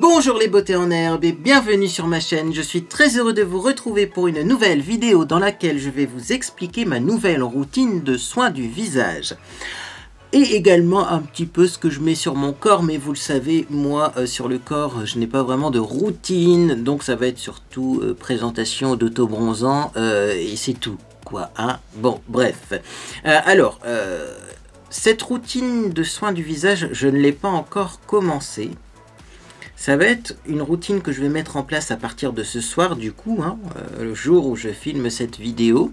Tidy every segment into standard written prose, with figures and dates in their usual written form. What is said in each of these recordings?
Bonjour les beautés en herbe et bienvenue sur ma chaîne. Je suis très heureux de vous retrouver pour une nouvelle vidéo dans laquelle je vais vous expliquer ma nouvelle routine de soins du visage. Et également un petit peu ce que je mets sur mon corps, mais vous le savez, moi sur le corps je n'ai pas vraiment de routine, donc ça va être surtout présentation d'auto-bronzant et c'est tout quoi, hein. Bon bref, cette routine de soins du visage je ne l'ai pas encore commencée. Ça va être une routine que je vais mettre en place à partir de ce soir du coup, hein, le jour où je filme cette vidéo.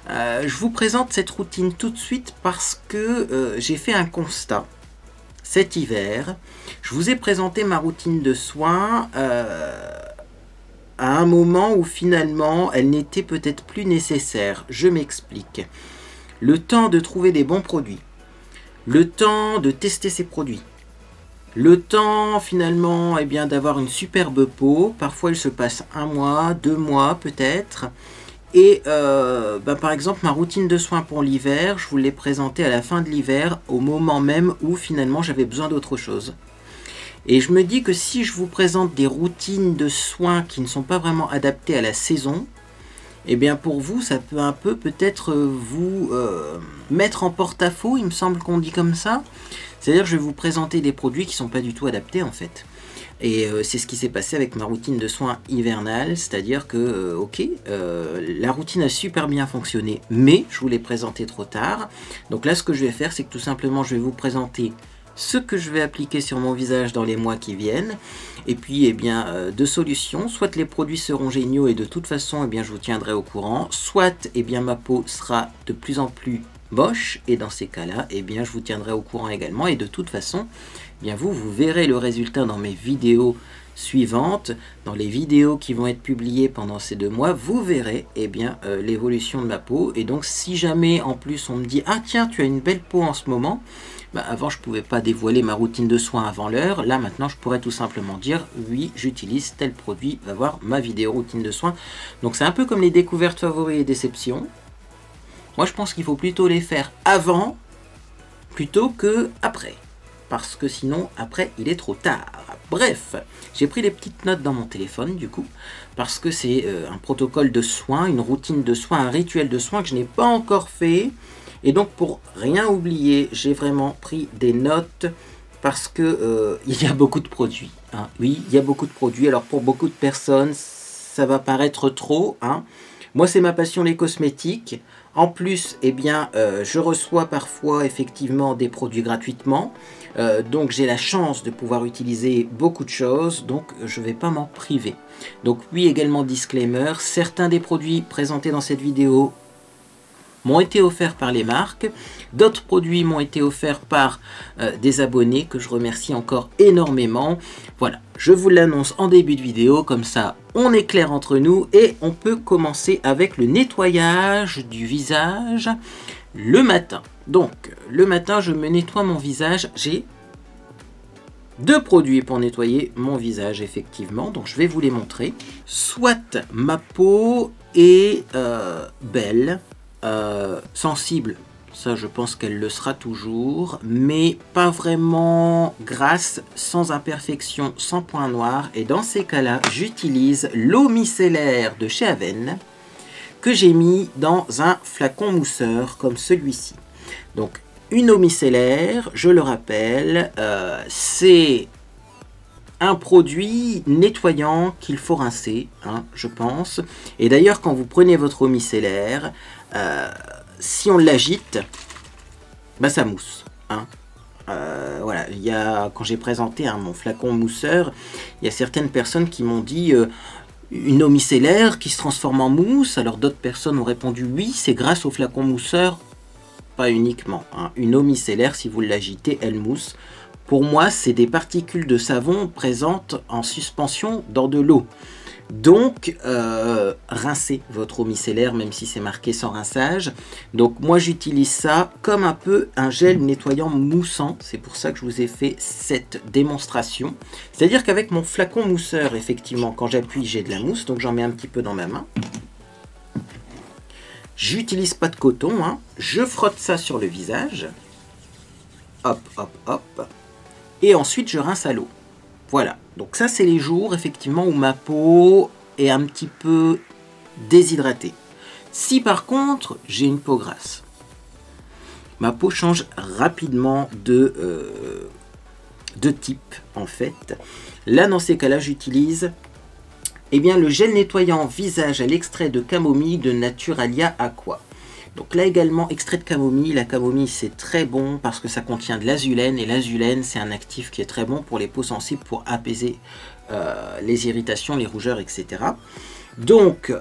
Je vous présente cette routine tout de suite parce que j'ai fait un constat cet hiver. Je vous ai présenté ma routine de soins à un moment où finalement elle n'était peut-être plus nécessaire. Je m'explique. Le temps de trouver des bons produits, le temps de tester ces produits, le temps finalement d'avoir une superbe peau. Parfois il se passe 1 mois, 2 mois peut-être. Et par exemple ma routine de soins pour l'hiver, je vous l'ai présentée à la fin de l'hiver, au moment même où finalement j'avais besoin d'autre chose. Et je me dis que si je vous présente des routines de soins qui ne sont pas vraiment adaptées à la saison, et bien pour vous ça peut un peu peut-être vous mettre en porte-à-faux, il me semble qu'on dit comme ça. C'est-à-dire que je vais vous présenter des produits qui ne sont pas du tout adaptés en fait. Et c'est ce qui s'est passé avec ma routine de soins hivernale, c'est-à-dire que, la routine a super bien fonctionné, mais je vous l'ai présenté trop tard. Donc là, ce que je vais faire, c'est que tout simplement, je vais vous présenter ce que je vais appliquer sur mon visage dans les mois qui viennent. Et puis, deux solutions. Soit les produits seront géniaux et de toute façon, je vous tiendrai au courant. Soit, ma peau sera de plus en plus moche et dans ces cas-là, je vous tiendrai au courant également. Et de toute façon, vous verrez le résultat dans mes vidéos suivantes, dans les vidéos qui vont être publiées pendant ces 2 mois, vous verrez l'évolution de ma peau. Et donc si jamais en plus on me dit « Ah tiens, tu as une belle peau en ce moment », avant je ne pouvais pas dévoiler ma routine de soins avant l'heure, là maintenant je pourrais tout simplement dire « Oui, j'utilise tel produit, va voir ma vidéo routine de soins ». Donc c'est un peu comme les découvertes favoris et déceptions. Moi je pense qu'il faut plutôt les faire avant plutôt que après. Parce que sinon, après, il est trop tard. Bref, j'ai pris les petites notes dans mon téléphone, du coup, parce que c'est un protocole de soins, une routine de soins, un rituel de soins que je n'ai pas encore fait. Et donc, pour rien oublier, j'ai vraiment pris des notes, parce que il y a beaucoup de produits. Hein. Oui, il y a beaucoup de produits. Alors, pour beaucoup de personnes, ça va paraître trop. Hein. Moi, c'est ma passion, les cosmétiques. En plus, je reçois parfois effectivement des produits gratuitement. Donc j'ai la chance de pouvoir utiliser beaucoup de choses, donc je ne vais pas m'en priver. Donc oui, également disclaimer, certains des produits présentés dans cette vidéo m'ont été offerts par les marques, d'autres produits m'ont été offerts par des abonnés que je remercie encore énormément. Voilà, je vous l'annonce en début de vidéo, comme ça on est clair entre nous et on peut commencer avec le nettoyage du visage le matin. Donc le matin je me nettoie mon visage, j'ai 2 produits pour nettoyer mon visage effectivement, donc je vais vous les montrer. Soit ma peau est belle, sensible, ça je pense qu'elle le sera toujours, mais pas vraiment grasse, sans imperfection, sans point noir, et dans ces cas-là j'utilise l'eau micellaire de chez Aven que j'ai mis dans un flacon mousseur comme celui-ci. Donc une eau micellaire, je le rappelle, c'est un produit nettoyant qu'il faut rincer, hein, je pense. Et d'ailleurs, quand vous prenez votre eau micellaire, si on l'agite, ça mousse. Hein. Voilà, quand j'ai présenté mon flacon mousseur, il y a certaines personnes qui m'ont dit une eau micellaire qui se transforme en mousse. Alors d'autres personnes ont répondu oui, c'est grâce au flacon mousseur. Pas uniquement. Hein. Une eau micellaire, si vous l'agitez, elle mousse. Pour moi, c'est des particules de savon présentes en suspension dans de l'eau. Donc, rincez votre eau micellaire, même si c'est marqué sans rinçage. Donc, moi, j'utilise ça comme un peu un gel nettoyant moussant. C'est pour ça que je vous ai fait cette démonstration. C'est-à-dire qu'avec mon flacon mousseur, effectivement, quand j'appuie, j'ai de la mousse. Donc, j'en mets un petit peu dans ma main. J'utilise pas de coton, hein. Je frotte ça sur le visage. Hop, hop, hop. Et ensuite, je rince à l'eau. Voilà. Donc ça, c'est les jours, effectivement, où ma peau est un petit peu déshydratée. Si par contre, j'ai une peau grasse, ma peau change rapidement de type, en fait. Là, dans ces cas-là, j'utilise le gel nettoyant visage à l'extrait de camomille de Naturalia Aqua. Donc là également, extrait de camomille. La camomille, c'est très bon parce que ça contient de l'azulène. Et l'azulène, c'est un actif qui est très bon pour les peaux sensibles, pour apaiser les irritations, les rougeurs, etc. Donc,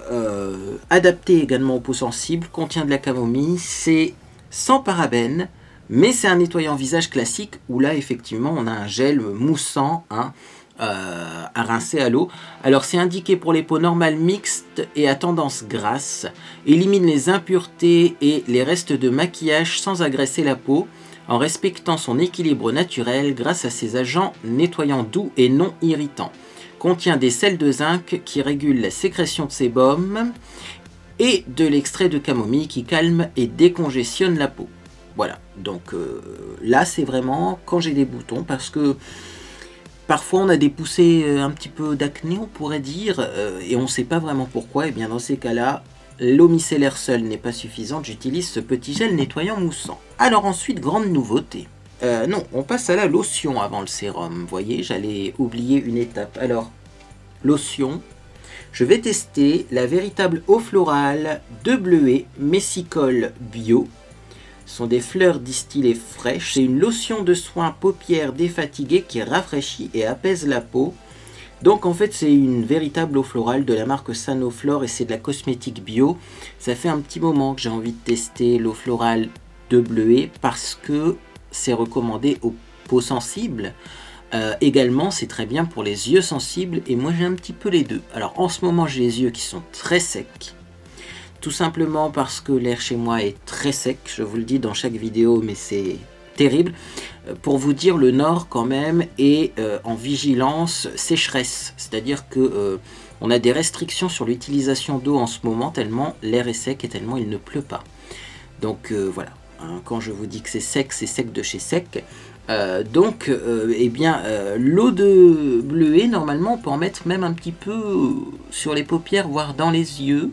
adapté également aux peaux sensibles, contient de la camomille. C'est sans parabènes, mais c'est un nettoyant visage classique où là, effectivement, on a un gel moussant, à rincer à l'eau. Alors c'est indiqué pour les peaux normales mixtes et à tendance grasse, élimine les impuretés et les restes de maquillage sans agresser la peau, en respectant son équilibre naturel grâce à ses agents nettoyants doux et non irritants. Contient des sels de zinc qui régulent la sécrétion de sébum et de l'extrait de camomille qui calme et décongestionne la peau. Voilà, donc là c'est vraiment quand j'ai des boutons, parce que parfois on a des poussées un petit peu d'acné, on pourrait dire, et on ne sait pas vraiment pourquoi. Et bien dans ces cas-là, l'eau micellaire seule n'est pas suffisante, j'utilise ce petit gel nettoyant moussant. Alors ensuite, grande nouveauté. Non, on passe à la lotion avant le sérum. Vous voyez, j'allais oublier une étape. Alors, lotion, je vais tester la véritable eau florale de Bleuet Messicole Bio. Ce sont des fleurs distillées fraîches. C'est une lotion de soin paupières défatiguées qui rafraîchit et apaise la peau. Donc en fait c'est une véritable eau florale de la marque Sanoflore et c'est de la cosmétique bio. Ça fait un petit moment que j'ai envie de tester l'eau florale de Bleuet parce que c'est recommandé aux peaux sensibles. Également c'est très bien pour les yeux sensibles et moi j'ai un petit peu les deux. Alors en ce moment j'ai les yeux qui sont très secs. Tout simplement parce que l'air chez moi est très sec, je vous le dis dans chaque vidéo, mais c'est terrible. Pour vous dire, le Nord quand même est en vigilance sécheresse, c'est-à-dire que on a des restrictions sur l'utilisation d'eau en ce moment, tellement l'air est sec et tellement il ne pleut pas. Donc voilà, hein, quand je vous dis que c'est sec de chez sec. L'eau de Bleuet, normalement on peut en mettre même un petit peu sur les paupières, voire dans les yeux,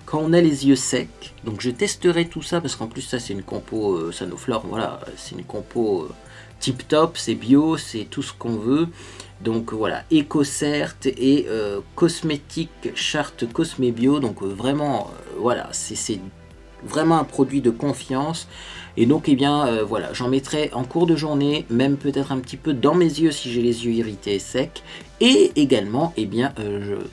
quand on a les yeux secs. Donc je testerai tout ça parce qu'en plus ça c'est une compo Sanoflore, voilà, c'est une compo tip top, c'est bio, c'est tout ce qu'on veut. Donc voilà, EcoCert et cosmétique charte Cosmé Bio, donc vraiment voilà, c'est vraiment un produit de confiance. Et donc voilà, j'en mettrai en cours de journée, même peut-être un petit peu dans mes yeux si j'ai les yeux irrités et secs. Et également,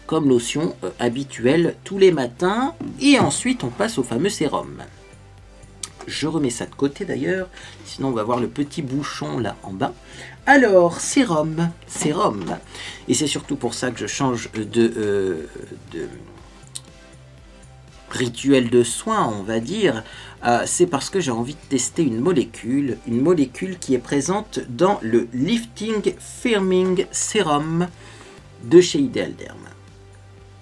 comme lotion habituelle tous les matins. Et ensuite, on passe au fameux sérum. Je remets ça de côté d'ailleurs, sinon on va voir le petit bouchon là en bas. Alors, sérum. Et c'est surtout pour ça que je change de rituel de soin, on va dire. C'est parce que j'ai envie de tester une molécule qui est présente dans le Lifting Firming Serum de chez Ideal Derm.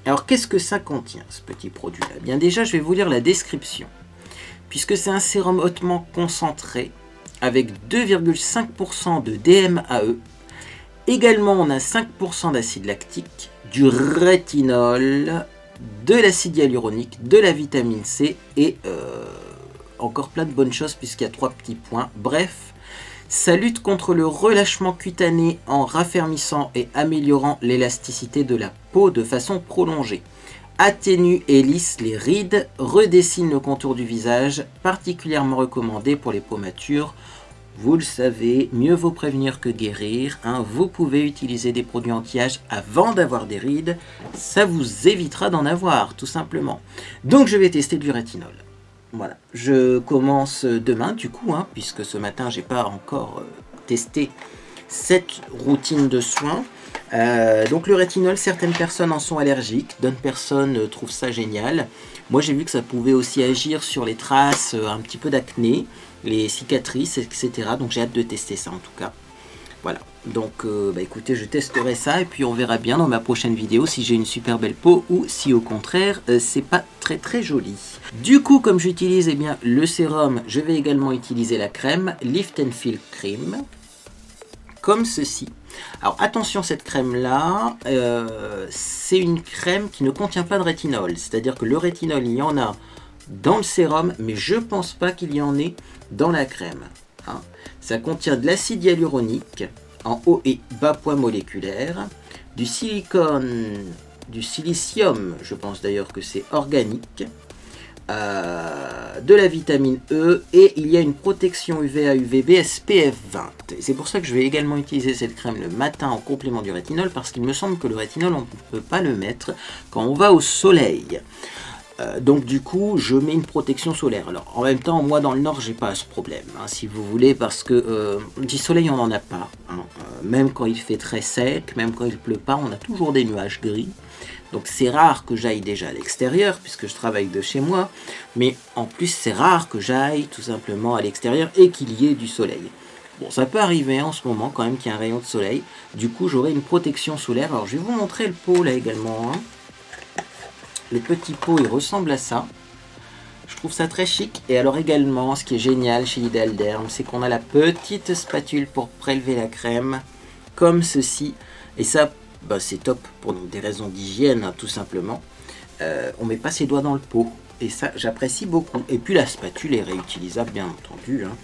Alors qu'est-ce que ça contient, ce petit produit là? Bien déjà je vais vous lire la description, puisque c'est un sérum hautement concentré avec 2,5% de DMAE. Également on a 5% d'acide lactique, du rétinol, de l'acide hyaluronique, de la vitamine C et encore plein de bonnes choses puisqu'il y a 3 petits points. Bref, ça lutte contre le relâchement cutané en raffermissant et améliorant l'élasticité de la peau de façon prolongée. Atténue et lisse les rides, redessine le contour du visage, particulièrement recommandé pour les peaux matures. Vous le savez, mieux vaut prévenir que guérir. Vous pouvez utiliser des produits anti-âge avant d'avoir des rides. Ça vous évitera d'en avoir, tout simplement. Donc je vais tester du rétinol. Voilà, je commence demain du coup, puisque ce matin j'ai pas encore testé cette routine de soins. Donc le rétinol, certaines personnes en sont allergiques, d'autres personnes trouvent ça génial. Moi j'ai vu que ça pouvait aussi agir sur les traces, un petit peu d'acné, les cicatrices, etc. Donc j'ai hâte de tester ça en tout cas. Voilà, donc écoutez, je testerai ça et puis on verra bien dans ma prochaine vidéo si j'ai une super belle peau ou si au contraire c'est pas très joli. Du coup, comme j'utilise le sérum, je vais également utiliser la crème Lift and Feel Cream. comme ceci. Alors attention, cette crème-là, c'est une crème qui ne contient pas de rétinol. C'est-à-dire que le rétinol, il y en a dans le sérum, mais je pense pas qu'il y en ait dans la crème. Hein. Ça contient de l'acide hyaluronique en haut et bas poids moléculaire, du silicone, du silicium, je pense d'ailleurs que c'est organique, de la vitamine E, et il y a une protection UVA UVB SPF 20. C'est pour ça que je vais également utiliser cette crème le matin en complément du rétinol, parce qu'il me semble que le rétinol, on ne peut pas le mettre quand on va au soleil. Donc du coup je mets une protection solaire. Alors en même temps, moi dans le nord j'ai pas ce problème, hein, si vous voulez, parce que du soleil on n'en a pas, hein. Même quand il fait très sec, même quand il pleut pas, on a toujours des nuages gris. Donc c'est rare que j'aille déjà à l'extérieur puisque je travaille de chez moi, mais en plus c'est rare que j'aille tout simplement à l'extérieur et qu'il y ait du soleil. Bon, ça peut arriver en ce moment quand même qu'il y a un rayon de soleil, du coup j'aurai une protection solaire. Alors je vais vous montrer le pot là également, hein. Le petit pot, il ressemble à ça. Je trouve ça très chic. Et alors également, ce qui est génial chez Ideal Derm, c'est qu'on a la petite spatule pour prélever la crème, comme ceci. Et ça, bah, c'est top pour des raisons d'hygiène, hein, tout simplement. On met pas ses doigts dans le pot. Et ça, j'apprécie beaucoup. Et puis la spatule est réutilisable, bien entendu, hein,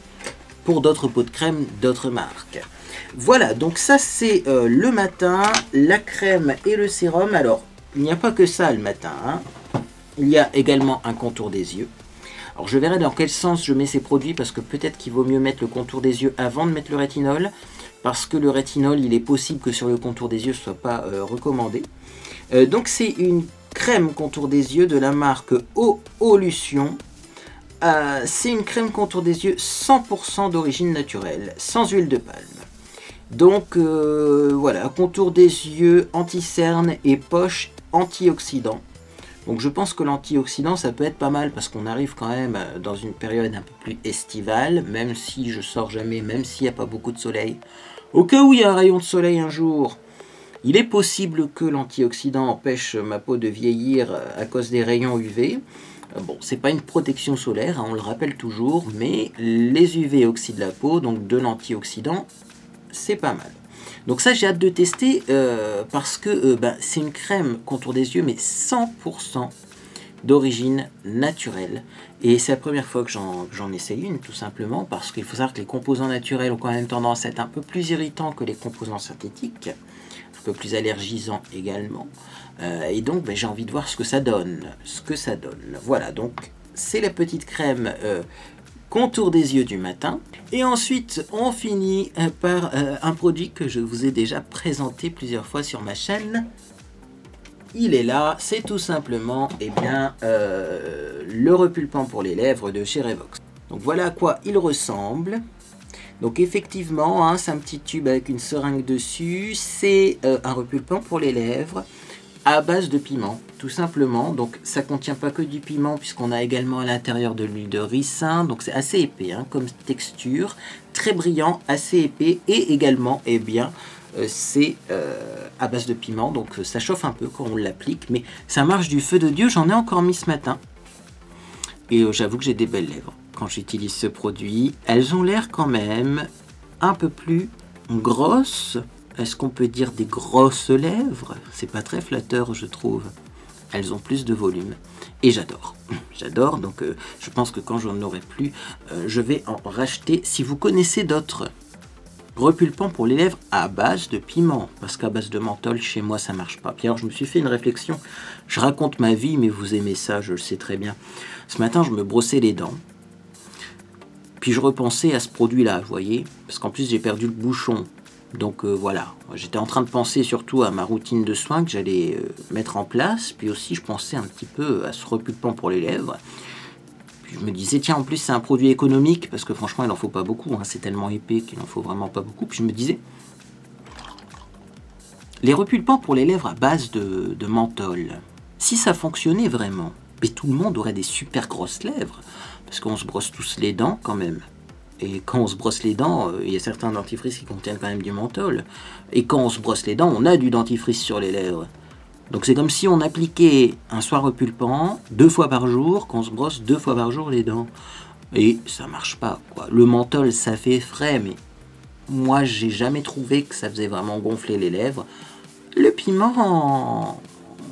pour d'autres pots de crème, d'autres marques. Voilà, donc ça c'est le matin, la crème et le sérum. Alors, il n'y a pas que ça le matin, hein. Il y a également un contour des yeux. Alors je verrai dans quel sens je mets ces produits, parce que peut-être qu'il vaut mieux mettre le contour des yeux avant de mettre le rétinol, parce que le rétinol, il est possible que sur le contour des yeux, ce ne soit pas recommandé. Donc c'est une crème contour des yeux de la marque Oolution. C'est une crème contour des yeux 100% d'origine naturelle, sans huile de palme. Donc voilà, contour des yeux, anti-cerne et poche antioxydant. Donc je pense que l'antioxydant ça peut être pas mal, parce qu'on arrive quand même dans une période un peu plus estivale, même si je sors jamais, même s'il n'y a pas beaucoup de soleil. Au cas où il y a un rayon de soleil un jour, il est possible que l'antioxydant empêche ma peau de vieillir à cause des rayons UV. Bon, c'est pas une protection solaire, hein, on le rappelle toujours, mais les UV oxydent la peau, donc de l'antioxydant, c'est pas mal. Donc ça j'ai hâte de tester, parce que c'est une crème contour des yeux mais 100% d'origine naturelle, et c'est la première fois que j'en essaye une, tout simplement parce qu'il faut savoir que les composants naturels ont quand même tendance à être un peu plus irritants que les composants synthétiques, un peu plus allergisants également, et donc j'ai envie de voir ce que ça donne, Voilà, donc c'est la petite crème contour des yeux du matin. Et ensuite, on finit par un produit que je vous ai déjà présenté plusieurs fois sur ma chaîne. Il est là, c'est tout simplement le repulpant pour les lèvres de chez Revox. Donc voilà à quoi il ressemble. Donc effectivement, hein, c'est un petit tube avec une seringue dessus. C'est un repulpant pour les lèvres à base de piment, tout simplement. Donc ça contient pas que du piment, puisqu'on a également à l'intérieur de l'huile de ricin. Donc c'est assez épais, hein, comme texture, très brillant, assez épais, et également c'est à base de piment, donc ça chauffe un peu quand on l'applique, mais ça marche du feu de Dieu. J'en ai encore mis ce matin, et j'avoue que j'ai des belles lèvres quand j'utilise ce produit. Elles ont l'air quand même un peu plus grosses. Est-ce qu'on peut dire des grosses lèvres? C'est pas très flatteur, je trouve. Elles ont plus de volume. Et j'adore. J'adore, donc je pense que quand j'en aurai plus, je vais en racheter. Si vous connaissez d'autres repulpants pour les lèvres à base de piment, parce qu'à base de menthol, chez moi, ça marche pas. Puis alors, je me suis fait une réflexion. Je raconte ma vie, mais vous aimez ça, je le sais très bien. Ce matin, je me brossais les dents. Puis je repensais à ce produit-là, vous voyez. Parce qu'en plus, j'ai perdu le bouchon. Donc voilà, j'étais en train de penser surtout à ma routine de soins que j'allais mettre en place, puis aussi je pensais un petit peu à ce repulpant pour les lèvres. Puis je me disais, tiens, en plus c'est un produit économique, parce que franchement il n'en faut pas beaucoup, hein, c'est tellement épais qu'il n'en faut vraiment pas beaucoup. Puis je me disais, les repulpants pour les lèvres à base de menthol, si ça fonctionnait vraiment, mais tout le monde aurait des super grosses lèvres, parce qu'on se brosse tous les dents quand même. Et quand on se brosse les dents, il y a certains dentifrices qui contiennent quand même du menthol. Et quand on se brosse les dents, on a du dentifrice sur les lèvres. Donc c'est comme si on appliquait un soin repulpant 2 fois par jour, qu'on se brosse 2 fois par jour les dents. Et ça marche pas, quoi. Le menthol, ça fait frais, mais moi j'ai jamais trouvé que ça faisait vraiment gonfler les lèvres. Le piment,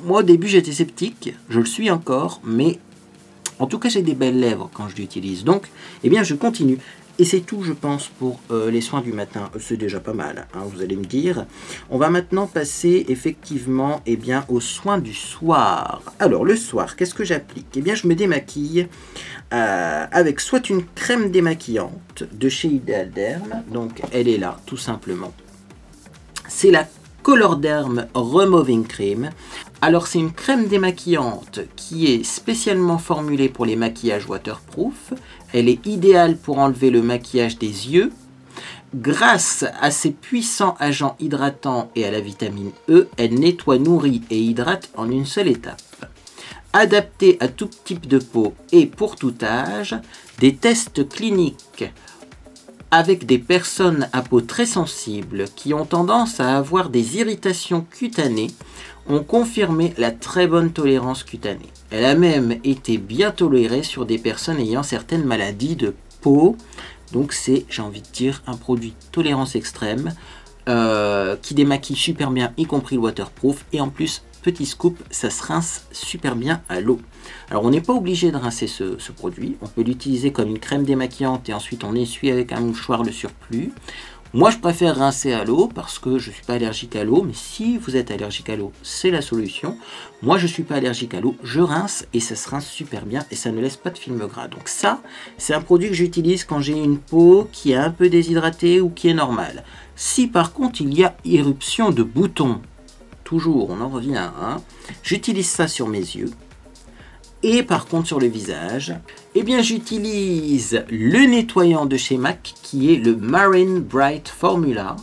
moi au début j'étais sceptique, je le suis encore, mais en tout cas j'ai des belles lèvres quand je l'utilise. Donc, eh bien je continue. Et c'est tout, je pense, pour les soins du matin. C'est déjà pas mal, hein, vous allez me dire. On va maintenant passer, effectivement, eh bien, aux soins du soir. Alors, le soir, qu'est-ce que j'applique? Eh bien, je me démaquille avec soit une crème démaquillante de chez Ideal Derm. Donc, elle est là, tout simplement. C'est la Colorderm Removing Cream. Alors, c'est une crème démaquillante qui est spécialement formulée pour les maquillages waterproof. Elle est idéale pour enlever le maquillage des yeux. Grâce à ses puissants agents hydratants et à la vitamine E, elle nettoie, nourrit et hydrate en une seule étape. Adaptée à tout type de peau et pour tout âge, des tests cliniques avec des personnes à peau très sensible qui ont tendance à avoir des irritations cutanées ont confirmé la très bonne tolérance cutanée. Elle a même été bien tolérée sur des personnes ayant certaines maladies de peau. Donc c'est, j'ai envie de dire, un produit tolérance extrême qui démaquille super bien, y compris le waterproof. Et en plus, petit scoop, ça se rince super bien à l'eau. Alors on n'est pas obligé de rincer ce produit. On peut l'utiliser comme une crème démaquillante et ensuite on essuie avec un mouchoir le surplus. Moi, je préfère rincer à l'eau parce que je ne suis pas allergique à l'eau. Mais si vous êtes allergique à l'eau, c'est la solution. Moi, je ne suis pas allergique à l'eau. Je rince et ça se rince super bien et ça ne laisse pas de film gras. Donc ça, c'est un produit que j'utilise quand j'ai une peau qui est un peu déshydratée ou qui est normale. Si par contre, il y a éruption de boutons, toujours, on en revient, hein, j'utilise ça sur mes yeux. Et par contre sur le visage, eh bien j'utilise le nettoyant de chez MAC qui est le Marine Bright Formula.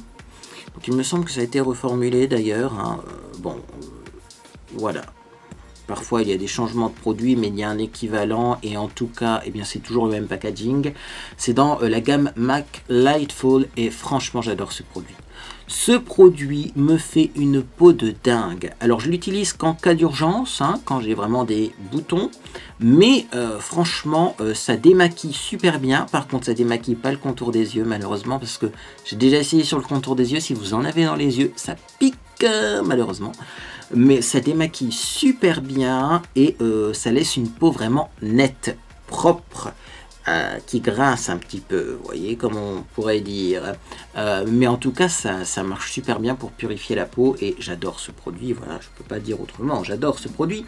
Donc il me semble que ça a été reformulé d'ailleurs. Hein. Voilà. Parfois il y a des changements de produits, mais il y a un équivalent et en tout cas, eh bien c'est toujours le même packaging. C'est dans la gamme MAC Lightful et franchement j'adore ce produit. Ce produit me fait une peau de dingue. Alors je l'utilise qu'en cas d'urgence, hein, quand j'ai vraiment des boutons. Mais franchement, ça démaquille super bien. Par contre, ça démaquille pas le contour des yeux, malheureusement. Parce que j'ai déjà essayé sur le contour des yeux. Si vous en avez dans les yeux, ça pique, malheureusement. Mais ça démaquille super bien. Et ça laisse une peau vraiment nette, propre. Qui grince un petit peu, vous voyez, comme on pourrait dire. Mais en tout cas, ça marche super bien pour purifier la peau et j'adore ce produit. Voilà, je peux pas dire autrement, j'adore ce produit.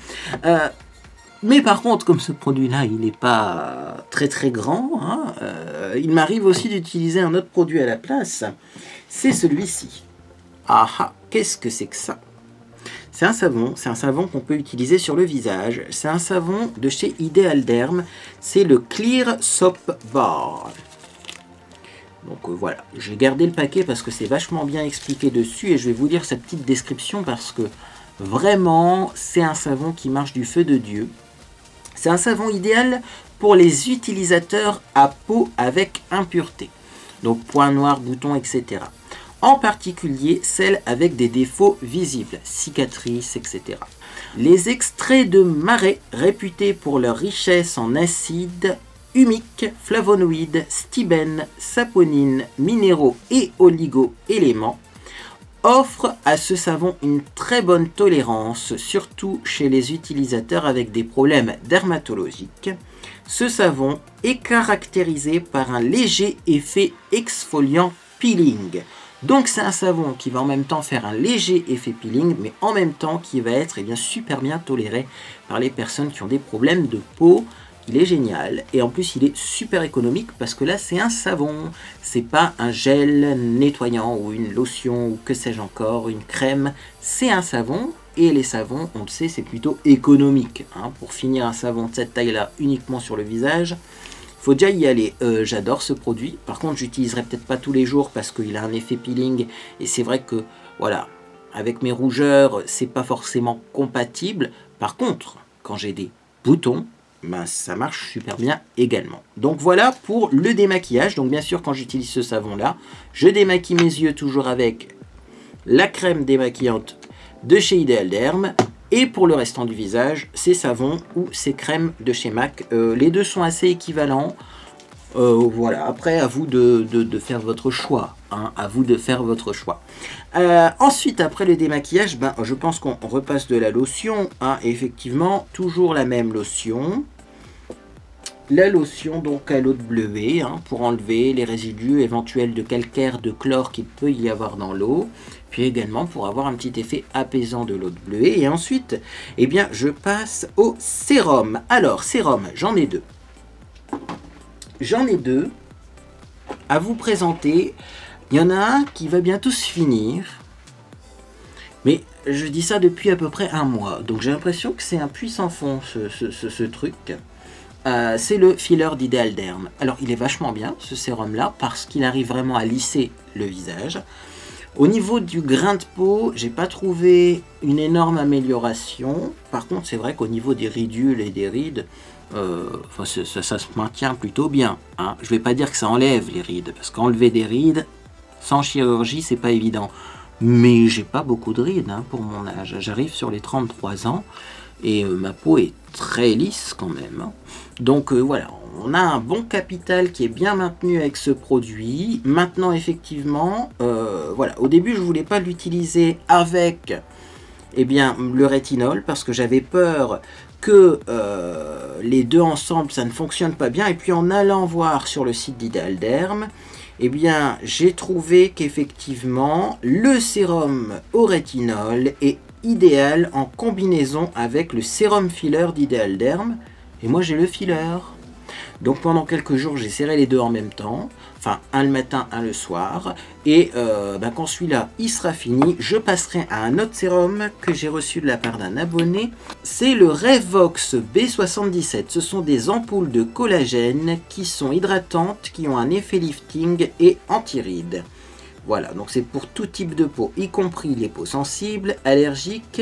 Mais par contre, comme ce produit-là, il n'est pas très très grand, hein, il m'arrive aussi d'utiliser un autre produit à la place. C'est celui-ci. Ah ah, qu'est-ce que c'est que ça? C'est un savon qu'on peut utiliser sur le visage. C'est un savon de chez Ideal Derm. C'est le Clear Soap Bar. Donc voilà, j'ai gardé le paquet parce que c'est vachement bien expliqué dessus et je vais vous lire sa petite description parce que vraiment, c'est un savon qui marche du feu de Dieu. C'est un savon idéal pour les utilisateurs à peau avec impureté. Donc points noirs, boutons, etc. En particulier celles avec des défauts visibles, cicatrices, etc. Les extraits de marais, réputés pour leur richesse en acides, humiques, flavonoïdes, stibènes, saponines, minéraux et oligo-éléments, offrent à ce savon une très bonne tolérance, surtout chez les utilisateurs avec des problèmes dermatologiques. Ce savon est caractérisé par un léger effet exfoliant peeling. Donc c'est un savon qui va en même temps faire un léger effet peeling, mais en même temps qui va être super bien toléré par les personnes qui ont des problèmes de peau. Il est génial et en plus il est super économique parce que là c'est un savon, c'est pas un gel nettoyant ou une lotion ou que sais-je encore, une crème, c'est un savon et les savons, on le sait, c'est plutôt économique. Hein. Pour finir un savon de cette taille-là uniquement sur le visage, faut déjà y aller. J'adore ce produit. Par contre, j'utiliserai peut-être pas tous les jours parce qu'il a un effet peeling. Et c'est vrai que, voilà, avec mes rougeurs, c'est pas forcément compatible. Par contre, quand j'ai des boutons, ben, ça marche super bien également. Donc voilà pour le démaquillage. Donc bien sûr, quand j'utilise ce savon-là, je démaquille mes yeux toujours avec la crème démaquillante de chez Ideal Derm. Et pour le restant du visage, ces savons ou ces crèmes de chez MAC. Les deux sont assez équivalents. Voilà, après à vous de faire votre choix, hein, à vous de faire votre choix. Ensuite, après le démaquillage, ben, je pense qu'on repasse de la lotion, hein, effectivement, toujours la même lotion. La lotion donc à l'eau de bleuet, hein, pour enlever les résidus éventuels de calcaire, de chlore qu'il peut y avoir dans l'eau, puis également pour avoir un petit effet apaisant de l'eau de bleuet. Et ensuite, eh bien, je passe au sérum. Alors, sérum, j'en ai deux. J'en ai deux à vous présenter. Il y en a un qui va bientôt se finir, mais je dis ça depuis à peu près un mois, donc j'ai l'impression que c'est un puissant fond ce truc. C'est le filler d'Ideal Derm. Alors il est vachement bien ce sérum là parce qu'il arrive vraiment à lisser le visage. Au niveau du grain de peau, j'ai pas trouvé une énorme amélioration. Par contre c'est vrai qu'au niveau des ridules et des rides, ça se maintient plutôt bien, hein. Je vais pas dire que ça enlève les rides, parce qu'enlever des rides sans chirurgie c'est pas évident. Mais j'ai pas beaucoup de rides, hein, pour mon âge. J'arrive sur les 33 ans et ma peau est très lisse quand même, hein. Donc voilà, on a un bon capital qui est bien maintenu avec ce produit. Maintenant effectivement, voilà, au début je voulais pas l'utiliser avec le rétinol parce que j'avais peur que les deux ensemble ça ne fonctionne pas bien. Et puis en allant voir sur le site d'Ideal Derm, j'ai trouvé qu'effectivement le sérum au rétinol est idéal en combinaison avec le sérum filler d'Ideal Derm. Et moi j'ai le filler. Donc pendant quelques jours j'ai serré les deux en même temps. Enfin un le matin, un le soir. Et quand celui-là il sera fini, je passerai à un autre sérum que j'ai reçu de la part d'un abonné. C'est le Revox B77. Ce sont des ampoules de collagène qui sont hydratantes, qui ont un effet lifting et anti-rides. Voilà, donc c'est pour tout type de peau, y compris les peaux sensibles, allergiques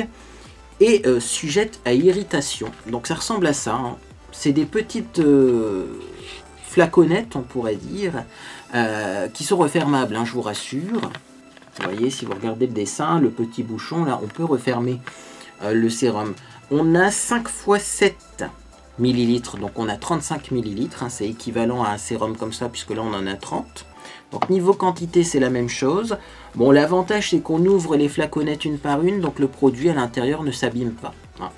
et sujettes à irritation. Donc ça ressemble à ça, hein. C'est des petites flaconnettes, on pourrait dire, qui sont refermables, hein, je vous rassure. Vous voyez, si vous regardez le dessin, le petit bouchon, là, on peut refermer le sérum. On a 5 x 7 millilitres, donc on a 35 millilitres, hein, c'est équivalent à un sérum comme ça, puisque là on en a 30. Donc niveau quantité c'est la même chose. Bon, l'avantage c'est qu'on ouvre les flaconnettes une par une, donc le produit à l'intérieur ne s'abîme pas, hein.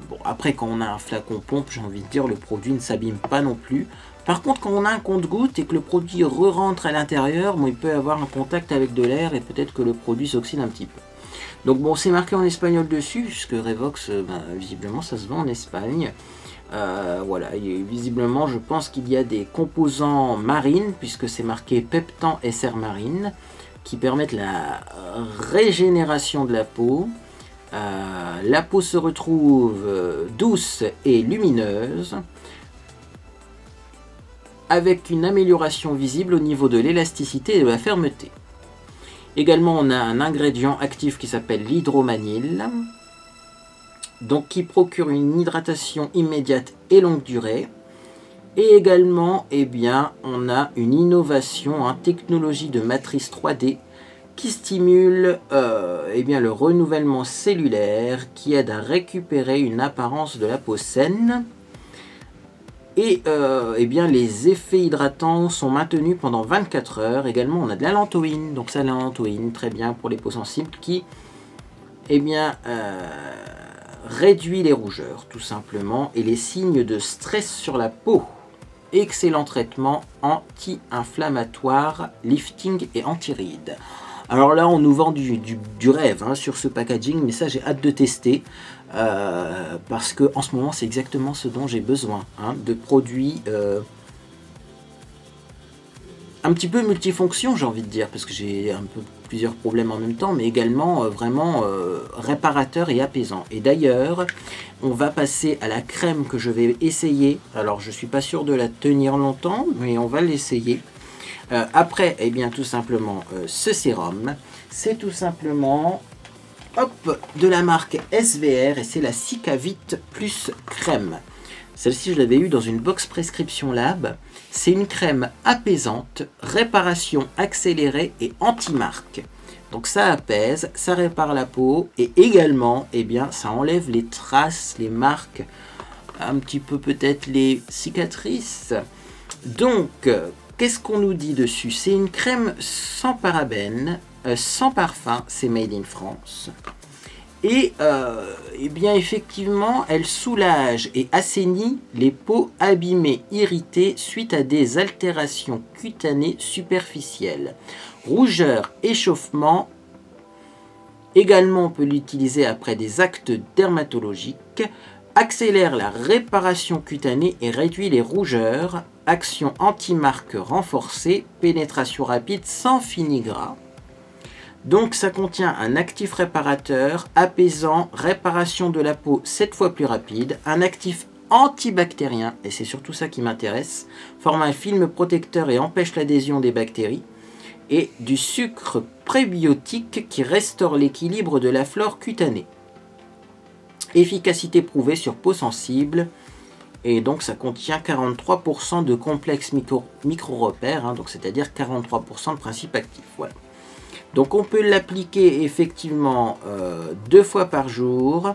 Bon, après quand on a un flacon pompe, j'ai envie de dire, le produit ne s'abîme pas non plus. Par contre quand on a un compte-gouttes et que le produit re-rentre à l'intérieur, bon, il peut avoir un contact avec de l'air et peut-être que le produit s'oxyde un petit peu. Donc bon, c'est marqué en espagnol dessus, puisque Revox, visiblement ça se vend en Espagne. Voilà, et visiblement je pense qu'il y a des composants marines, puisque c'est marqué Peptan SR Marine, qui permettent la régénération de la peau. La peau se retrouve douce et lumineuse, avec une amélioration visible au niveau de l'élasticité et de la fermeté. Également on a un ingrédient actif qui s'appelle l'hydromanil, donc qui procure une hydratation immédiate et longue durée. Et également, on a une innovation en technologie de matrice 3D qui stimule le renouvellement cellulaire, qui aide à récupérer une apparence de la peau saine. Et les effets hydratants sont maintenus pendant 24 heures. Également, on a de la lantoïne, donc ça, la lantoïne, très bien pour les peaux sensibles, qui réduit les rougeurs tout simplement et les signes de stress sur la peau. Excellent traitement anti-inflammatoire, lifting et anti-rides. Alors là on nous vend du rêve, hein, sur ce packaging, mais ça j'ai hâte de tester parce que en ce moment c'est exactement ce dont j'ai besoin, hein, de produits un petit peu multifonction, j'ai envie de dire, parce que j'ai un peu plusieurs problèmes en même temps, mais également vraiment réparateur et apaisant. Et d'ailleurs, on va passer à la crème que je vais essayer. Alors, je suis pas sûr de la tenir longtemps, mais on va l'essayer. Après, tout simplement, ce sérum, c'est tout simplement, de la marque SVR, et c'est la Cicavit Plus Crème. Celle-ci, je l'avais eue dans une box Prescription Lab. C'est une crème apaisante, réparation accélérée et anti-marque. Donc ça apaise, ça répare la peau et également, ça enlève les traces, les marques un petit peu peut-être les cicatrices. Donc, qu'est-ce qu'on nous dit dessus? C'est une crème sans parabènes, sans parfum, c'est made in France. Et eh bien effectivement, elle soulage et assainit les peaux abîmées, irritées suite à des altérations cutanées superficielles. Rougeur, échauffement. Également, on peut l'utiliser après des actes dermatologiques. Accélère la réparation cutanée et réduit les rougeurs. Action anti-marque renforcée. Pénétration rapide sans fini gras. Donc ça contient un actif réparateur, apaisant, réparation de la peau 7 fois plus rapide, un actif antibactérien, et c'est surtout ça qui m'intéresse, forme un film protecteur et empêche l'adhésion des bactéries, et du sucre prébiotique qui restaure l'équilibre de la flore cutanée. Efficacité prouvée sur peau sensible, et donc ça contient 43% de complexes micro-repères, hein, donc c'est-à-dire 43% de principes actifs. Voilà. Donc on peut l'appliquer effectivement 2 fois par jour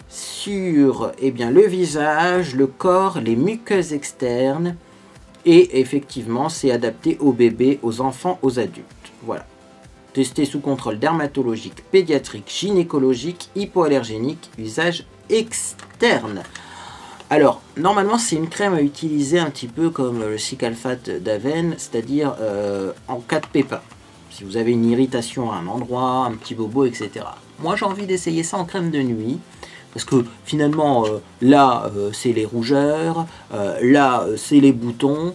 sur le visage, le corps, les muqueuses externes. Et effectivement, c'est adapté aux bébés, aux enfants, aux adultes. Voilà. Testé sous contrôle dermatologique, pédiatrique, gynécologique, hypoallergénique, usage externe. Alors, normalement, c'est une crème à utiliser un petit peu comme le Cicalfate d'Aven, c'est-à-dire en cas de pépin. Si vous avez une irritation à un endroit, un petit bobo, etc. Moi, j'ai envie d'essayer ça en crème de nuit. Parce que finalement, là, c'est les rougeurs. Là, c'est les boutons.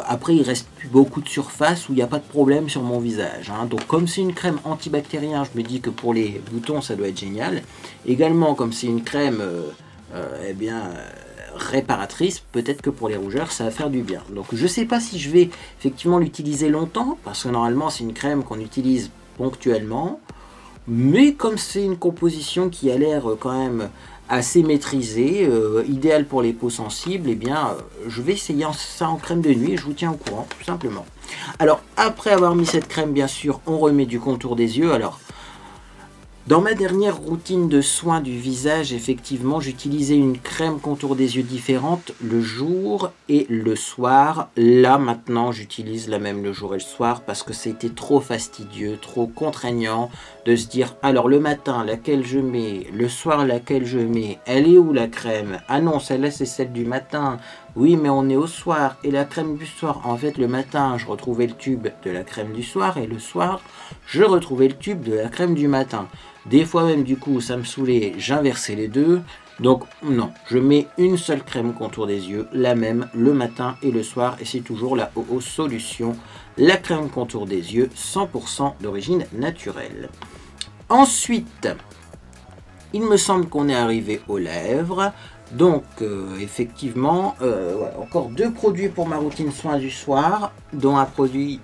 Après, il reste plus beaucoup de surface où il n'y a pas de problème sur mon visage. Hein. Donc, comme c'est une crème antibactérien, je me dis que pour les boutons, ça doit être génial. Également, comme c'est une crème réparatrice, peut-être que pour les rougeurs ça va faire du bien. Donc je sais pas si je vais effectivement l'utiliser longtemps, parce que normalement c'est une crème qu'on utilise ponctuellement, mais comme c'est une composition qui a l'air quand même assez maîtrisée, idéale pour les peaux sensibles, eh bien je vais essayer ça en crème de nuit et je vous tiens au courant tout simplement. Alors après avoir mis cette crème, bien sûr on remet du contour des yeux. Alors dans ma dernière routine de soins du visage, effectivement, j'utilisais une crème contour des yeux différente le jour et le soir. Là, maintenant, j'utilise la même le jour et le soir parce que c'était trop fastidieux, trop contraignant de se dire, alors le matin, laquelle je mets, le soir, laquelle je mets, elle est où la crème? Ah non, celle-là, c'est celle du matin. Oui, mais on est au soir et la crème du soir. En fait, le matin, je retrouvais le tube de la crème du soir et le soir, je retrouvais le tube de la crème du matin. Des fois même, du coup, ça me saoulait, j'inversais les deux. Donc, non, je mets une seule crème contour des yeux, la même, le matin et le soir. Et c'est toujours la OO Solution, la crème contour des yeux, 100% d'origine naturelle. Ensuite, il me semble qu'on est arrivé aux lèvres. Donc, effectivement, voilà, encore 2 produits pour ma routine soins du soir, dont un produit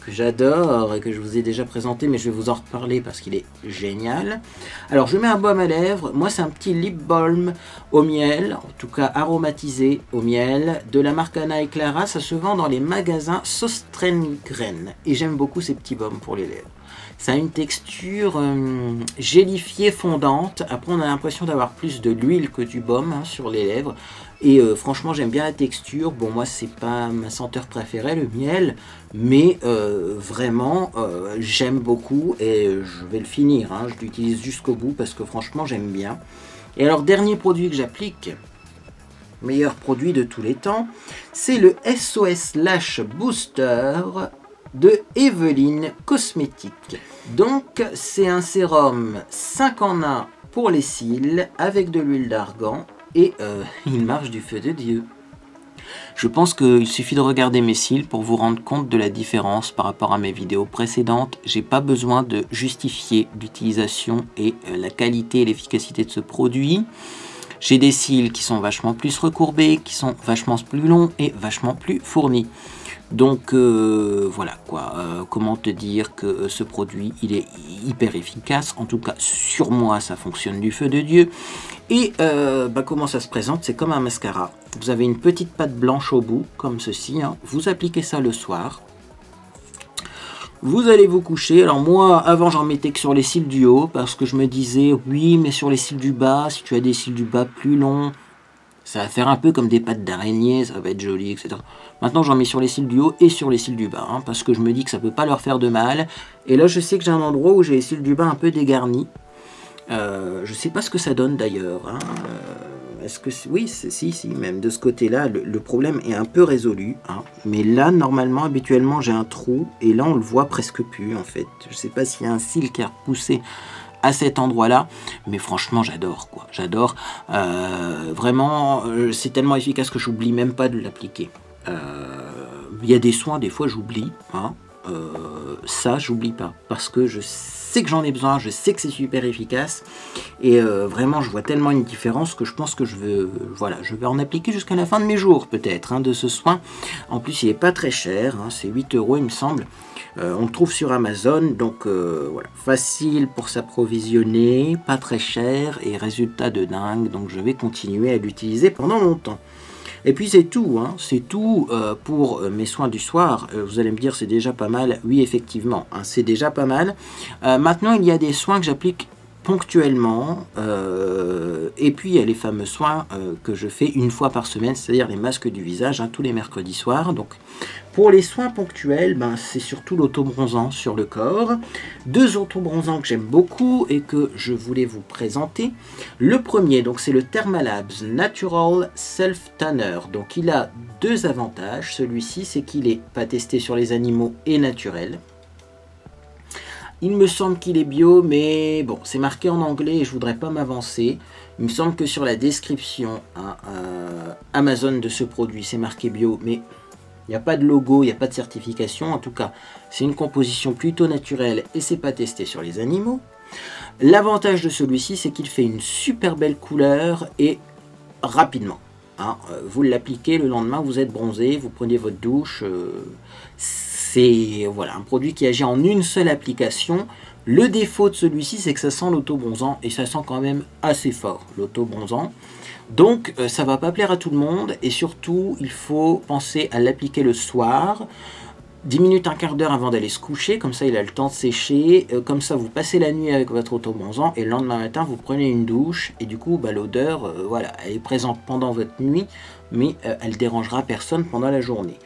que j'adore et que je vous ai déjà présenté, mais je vais vous en reparler parce qu'il est génial. Alors, je mets un baume à lèvres. Moi, c'est un petit lip balm au miel, en tout cas aromatisé au miel, de la marque Anna et Clara. Ça se vend dans les magasins Söstrengren. Et j'aime beaucoup ces petits baumes pour les lèvres. Ça a une texture gélifiée fondante. Après, on a l'impression d'avoir plus de l'huile que du baume sur les lèvres. Et franchement, j'aime bien la texture. Bon, moi, c'est pas ma senteur préférée, le miel. Mais vraiment, j'aime beaucoup et je vais le finir. Hein. Je l'utilise jusqu'au bout parce que franchement, j'aime bien. Et alors, dernier produit que j'applique, meilleur produit de tous les temps, c'est le SOS Lash Booster de Evelyne Cosmétiques. Donc c'est un sérum 5 en 1 pour les cils avec de l'huile d'argan et il marche du feu de Dieu. Je pense qu'il suffit de regarder mes cils pour vous rendre compte de la différence par rapport à mes vidéos précédentes. J'ai pas besoin de justifier l'utilisation et la qualité et l'efficacité de ce produit. J'ai des cils qui sont vachement plus recourbés, qui sont vachement plus longs et vachement plus fournis. Donc voilà quoi, comment te dire que ce produit il est hyper efficace, en tout cas sur moi ça fonctionne du feu de Dieu. Et comment ça se présente, c'est comme un mascara. Vous avez une petite pâte blanche au bout, comme ceci, hein. Vous appliquez ça le soir. Vous allez vous coucher. Alors moi, avant, j'en mettais que sur les cils du haut, parce que je me disais, oui, mais sur les cils du bas, si tu as des cils du bas plus longs, Ça va faire un peu comme des pattes d'araignée, ça va être joli, etc. Maintenant, j'en mets sur les cils du haut et sur les cils du bas, hein, parce que je me dis que ça peut pas leur faire de mal. Et là, je sais que j'ai un endroit où j'ai les cils du bas un peu dégarnis. Je sais pas ce que ça donne d'ailleurs. Hein. Est-ce que oui, si, même de ce côté-là, le problème est un peu résolu. Hein. Mais là, normalement, habituellement, j'ai un trou et là, on le voit presque plus en fait. Je sais pas s'il y a un cil qui a repoussé à cet endroit-là, mais franchement, j'adore quoi. J'adore. Vraiment, c'est tellement efficace que j'oublie même pas de l'appliquer. Il y a des soins, des fois, j'oublie. Hein. Ça, j'oublie pas parce que je sais que j'en ai besoin, je sais que c'est super efficace et vraiment je vois tellement une différence que je pense que je vais en appliquer jusqu'à la fin de mes jours peut-être hein, de ce soin. En plus il est pas très cher, hein, c'est 8 € il me semble. On le trouve sur Amazon, donc voilà, facile pour s'approvisionner, pas très cher et résultat de dingue, donc je vais continuer à l'utiliser pendant longtemps. Et puis c'est tout, hein, c'est tout pour mes soins du soir. Vous allez me dire c'est déjà pas mal. Oui, effectivement, hein, c'est déjà pas mal. Maintenant, il y a des soins que j'applique ponctuellement. Et puis, il y a les fameux soins que je fais une fois par semaine, c'est-à-dire les masques du visage, hein, tous les mercredis soirs. Donc, pour les soins ponctuels, ben, c'est surtout l'autobronzant sur le corps. 2 autobronzants que j'aime beaucoup et que je voulais vous présenter. Le premier, donc c'est le Thermalabs Natural Self Tanner. Donc il a 2 avantages. Celui-ci, c'est qu'il n'est pas testé sur les animaux et naturel. Il me semble qu'il est bio, mais bon, c'est marqué en anglais et je voudrais pas m'avancer. Il me semble que sur la description hein, Amazon de ce produit, c'est marqué bio, mais il n'y a pas de logo, il n'y a pas de certification. En tout cas, c'est une composition plutôt naturelle et c'est pas testé sur les animaux. L'avantage de celui-ci, c'est qu'il fait une super belle couleur et rapidement. Hein, vous l'appliquez, le lendemain, vous êtes bronzé, vous prenez votre douche. C'est voilà, un produit qui agit en une seule application. Le défaut de celui-ci, c'est que ça sent l'autobronzant et ça sent quand même assez fort, l'autobronzant. Donc ça va pas plaire à tout le monde et surtout il faut penser à l'appliquer le soir, 10 minutes, un quart d'heure avant d'aller se coucher, comme ça il a le temps de sécher, comme ça vous passez la nuit avec votre autobronzant et le lendemain matin vous prenez une douche et du coup bah, l'odeur voilà, elle est présente pendant votre nuit mais elle dérangera personne pendant la journée.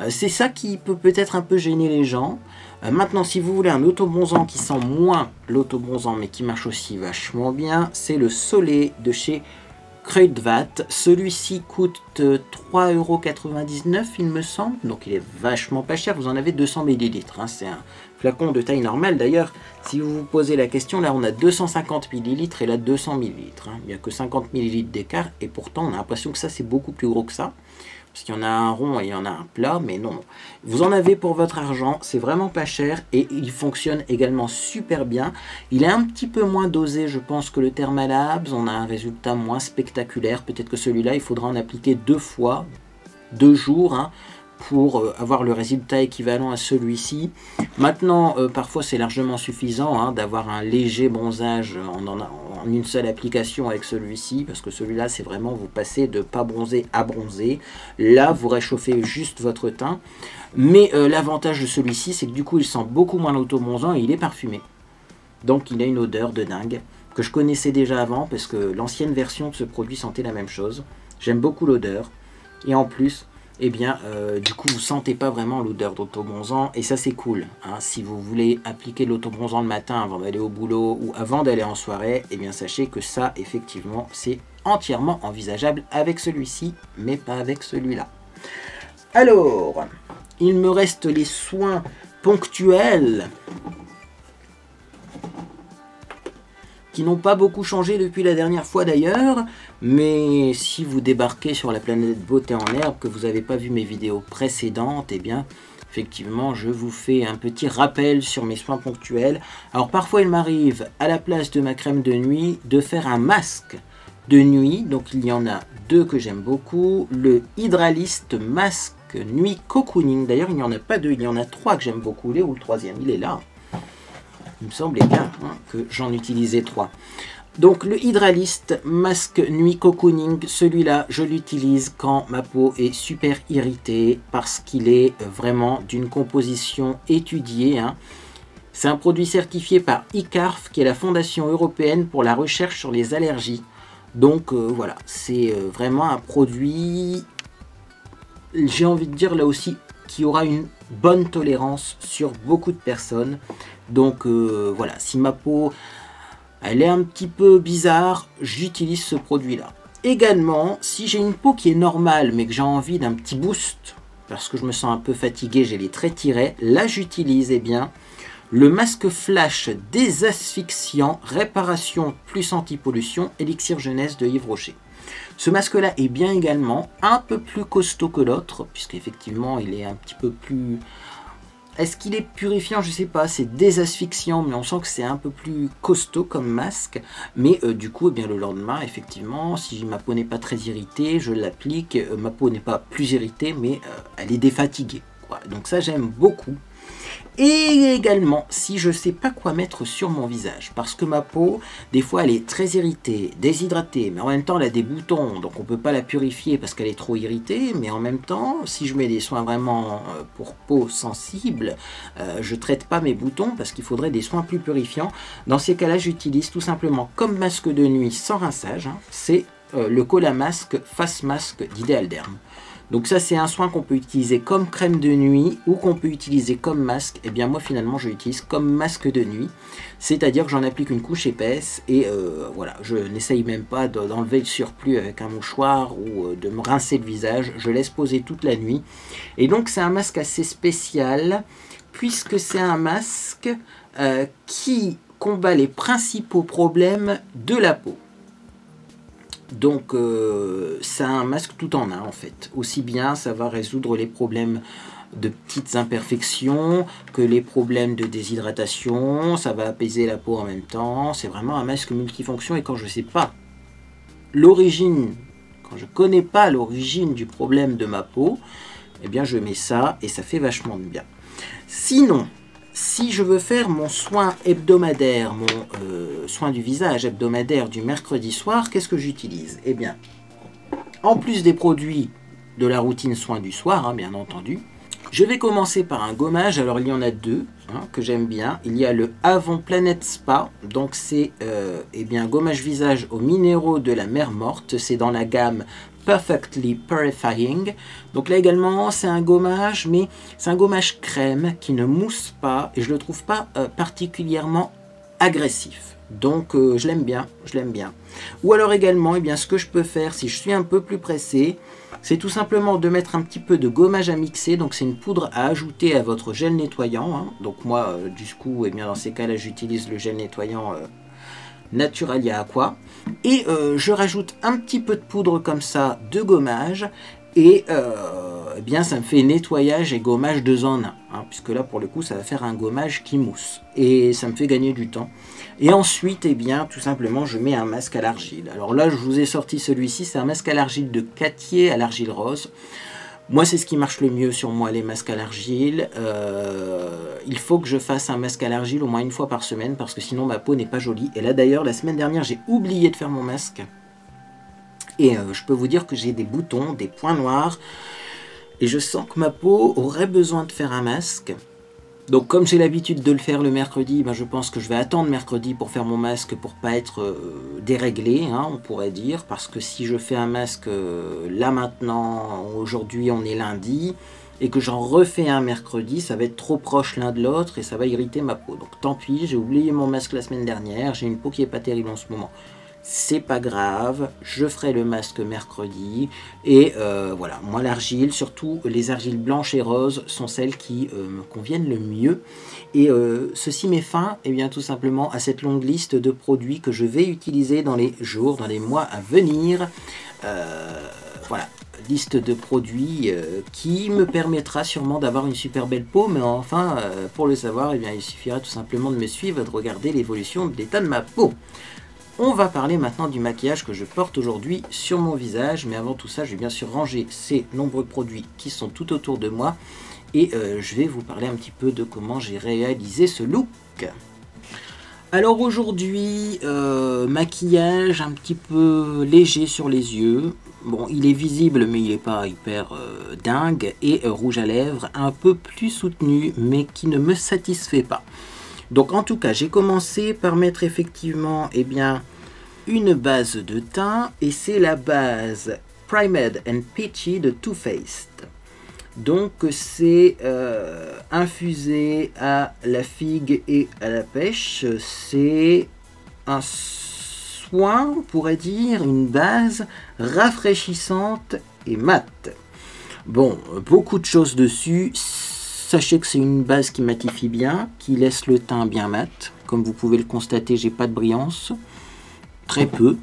C'est ça qui peut peut-être un peu gêner les gens. Maintenant, si vous voulez un autobronzant qui sent moins l'autobronzant mais qui marche aussi vachement bien, c'est le Soleil de chez Kruidvat. Celui-ci coûte 3,99 € il me semble, donc il est vachement pas cher. Vous en avez 200 ml, hein. C'est un flacon de taille normale. D'ailleurs, si vous vous posez la question, là on a 250 ml et là 200 ml. Hein. Il n'y a que 50 ml d'écart et pourtant on a l'impression que ça c'est beaucoup plus gros que ça. Parce qu'il y en a un rond et il y en a un plat, mais non. Vous en avez pour votre argent, c'est vraiment pas cher et il fonctionne également super bien. Il est un petit peu moins dosé, je pense, que le Thermalabs. On a un résultat moins spectaculaire. Peut-être que celui-là, il faudra en appliquer 2 fois, 2 jours, hein, pour avoir le résultat équivalent à celui-ci. Maintenant, parfois c'est largement suffisant hein, d'avoir un léger bronzage en une seule application avec celui-ci, parce que celui-là c'est vraiment vous passez de pas bronzé à bronzé. Là vous réchauffez juste votre teint, mais l'avantage de celui-ci c'est que du coup il sent beaucoup moins l'autobronzant et il est parfumé. Donc il a une odeur de dingue, que je connaissais déjà avant, parce que l'ancienne version de ce produit sentait la même chose. J'aime beaucoup l'odeur, et en plus, eh bien, du coup, vous sentez pas vraiment l'odeur d'autobronzant et ça, c'est cool. Hein. Si vous voulez appliquer de l'autobronzant le matin avant d'aller au boulot ou avant d'aller en soirée, eh bien, sachez que ça, effectivement, c'est entièrement envisageable avec celui-ci, mais pas avec celui-là. Alors, il me reste les soins ponctuels qui n'ont pas beaucoup changé depuis la dernière fois d'ailleurs, mais si vous débarquez sur la planète beauté en herbe, que vous n'avez pas vu mes vidéos précédentes, eh bien effectivement je vous fais un petit rappel sur mes soins ponctuels. Alors parfois il m'arrive à la place de ma crème de nuit de faire un masque de nuit, donc il y en a 2 que j'aime beaucoup, le Hydralist Masque Nuit Cocooning, d'ailleurs il n'y en a pas 2, il y en a 3 que j'aime beaucoup, il est où le 3e? Il est là. Il me semblait bien hein, que j'en utilisais 3. Donc le Hydralist Masque Nuit Cocooning, celui-là je l'utilise quand ma peau est super irritée parce qu'il est vraiment d'une composition étudiée. Hein. C'est un produit certifié par ICARF qui est la Fondation européenne pour la recherche sur les allergies. Donc voilà, c'est vraiment un produit, j'ai envie de dire là aussi, qui aura une bonne tolérance sur beaucoup de personnes. Donc voilà, si ma peau elle est un petit peu bizarre, j'utilise ce produit là. Également, si j'ai une peau qui est normale mais que j'ai envie d'un petit boost, parce que je me sens un peu fatigué, j'ai les traits tirés, là j'utilise le masque flash désasphyxiant, réparation plus anti-pollution, élixir jeunesse de Yves Rocher. Ce masque-là est bien également, un peu plus costaud que l'autre, puisqu'effectivement il est un petit peu plus... Est-ce qu'il est purifiant? Je sais pas, c'est désasphyxiant, mais on sent que c'est un peu plus costaud comme masque. Mais du coup, le lendemain, effectivement, si ma peau n'est pas très irritée, je l'applique. Ma peau n'est pas plus irritée, mais elle est défatiguée, quoi. Donc ça, j'aime beaucoup. Et également, si je ne sais pas quoi mettre sur mon visage, parce que ma peau, des fois, elle est très irritée, déshydratée, mais en même temps, elle a des boutons, donc on ne peut pas la purifier parce qu'elle est trop irritée, mais en même temps, si je mets des soins vraiment pour peau sensible, je ne traite pas mes boutons parce qu'il faudrait des soins plus purifiants. Dans ces cas-là, j'utilise tout simplement comme masque de nuit sans rinçage, hein, c'est le Colamasque Face Masque d'Idéal Derm. Donc ça c'est un soin qu'on peut utiliser comme crème de nuit ou qu'on peut utiliser comme masque. Et bien moi finalement je l'utilise comme masque de nuit. C'est-à-dire que j'en applique une couche épaisse et voilà, je n'essaye même pas d'enlever le surplus avec un mouchoir ou de me rincer le visage. Je laisse poser toute la nuit. Et donc c'est un masque assez spécial puisque c'est un masque qui combat les principaux problèmes de la peau. Donc c'est un masque tout en un en fait. Aussi bien ça va résoudre les problèmes de petites imperfections que les problèmes de déshydratation, ça va apaiser la peau en même temps. C'est vraiment un masque multifonction et quand je ne sais pas l'origine, quand je ne connais pas l'origine du problème de ma peau, eh bien je mets ça et ça fait vachement de bien. Sinon, si je veux faire mon soin hebdomadaire, mon soin du visage hebdomadaire du mercredi soir, qu'est-ce que j'utilise? Eh bien, en plus des produits de la routine soin du soir, hein, bien entendu, je vais commencer par un gommage. Alors, il y en a deux hein, que j'aime bien. Il y a le Avon Planète Spa. Donc, c'est un gommage visage aux minéraux de la mer morte. C'est dans la gamme Perfectly Purifying. Donc là également c'est un gommage, mais c'est un gommage crème qui ne mousse pas et je le trouve pas particulièrement agressif. Donc je l'aime bien, Ou alors également, ce que je peux faire si je suis un peu plus pressé, c'est tout simplement de mettre un petit peu de gommage à mixer. Donc c'est une poudre à ajouter à votre gel nettoyant. Hein. Donc moi du coup, dans ces cas-là, j'utilise le gel nettoyant Naturalia Aqua. Et je rajoute un petit peu de poudre comme ça de gommage et ça me fait nettoyage et gommage 2 en 1 hein, puisque là pour le coup ça va faire un gommage qui mousse et ça me fait gagner du temps. Et ensuite tout simplement je mets un masque à l'argile. Alors là je vous ai sorti celui-ci, c'est un masque à l'argile de Catier à l'argile rose. Moi, c'est ce qui marche le mieux sur moi, les masques à l'argile. Il faut que je fasse un masque à l'argile au moins une fois par semaine parce que sinon ma peau n'est pas jolie. Et là d'ailleurs, la semaine dernière, j'ai oublié de faire mon masque. Et je peux vous dire que j'ai des boutons, des points noirs. Et je sens que ma peau aurait besoin de faire un masque. Donc comme j'ai l'habitude de le faire le mercredi, je pense que je vais attendre mercredi pour faire mon masque pour pas être déréglé, hein, on pourrait dire. Parce que si je fais un masque là maintenant, aujourd'hui on est lundi, et que j'en refais un mercredi, ça va être trop proche l'un de l'autre et ça va irriter ma peau. Donc tant pis, j'ai oublié mon masque la semaine dernière, j'ai une peau qui est pas terrible en ce moment. C'est pas grave, je ferai le masque mercredi. Et voilà, moi l'argile, surtout les argiles blanches et roses, sont celles qui me conviennent le mieux. Et ceci met fin, tout simplement, à cette longue liste de produits que je vais utiliser dans les jours, dans les mois à venir. Voilà, liste de produits qui me permettra sûrement d'avoir une super belle peau. Mais enfin, pour le savoir, il suffira tout simplement de me suivre et de regarder l'évolution de l'état de ma peau. On va parler maintenant du maquillage que je porte aujourd'hui sur mon visage. Mais avant tout ça, je vais bien sûr ranger ces nombreux produits qui sont tout autour de moi. Et je vais vous parler un petit peu de comment j'ai réalisé ce look. Alors aujourd'hui, maquillage un petit peu léger sur les yeux. Bon, il est visible, mais il n'est pas hyper dingue. Et rouge à lèvres un peu plus soutenu, mais qui ne me satisfait pas. Donc en tout cas, j'ai commencé par mettre effectivement une base de teint et c'est la base Primed and Peachy de Too Faced. Donc c'est infusé à la figue et à la pêche. C'est un soin, on pourrait dire, une base rafraîchissante et mate. Bon, beaucoup de choses dessus. Sachez que c'est une base qui matifie bien, qui laisse le teint bien mat. Comme vous pouvez le constater, j'ai pas de brillance. Très peu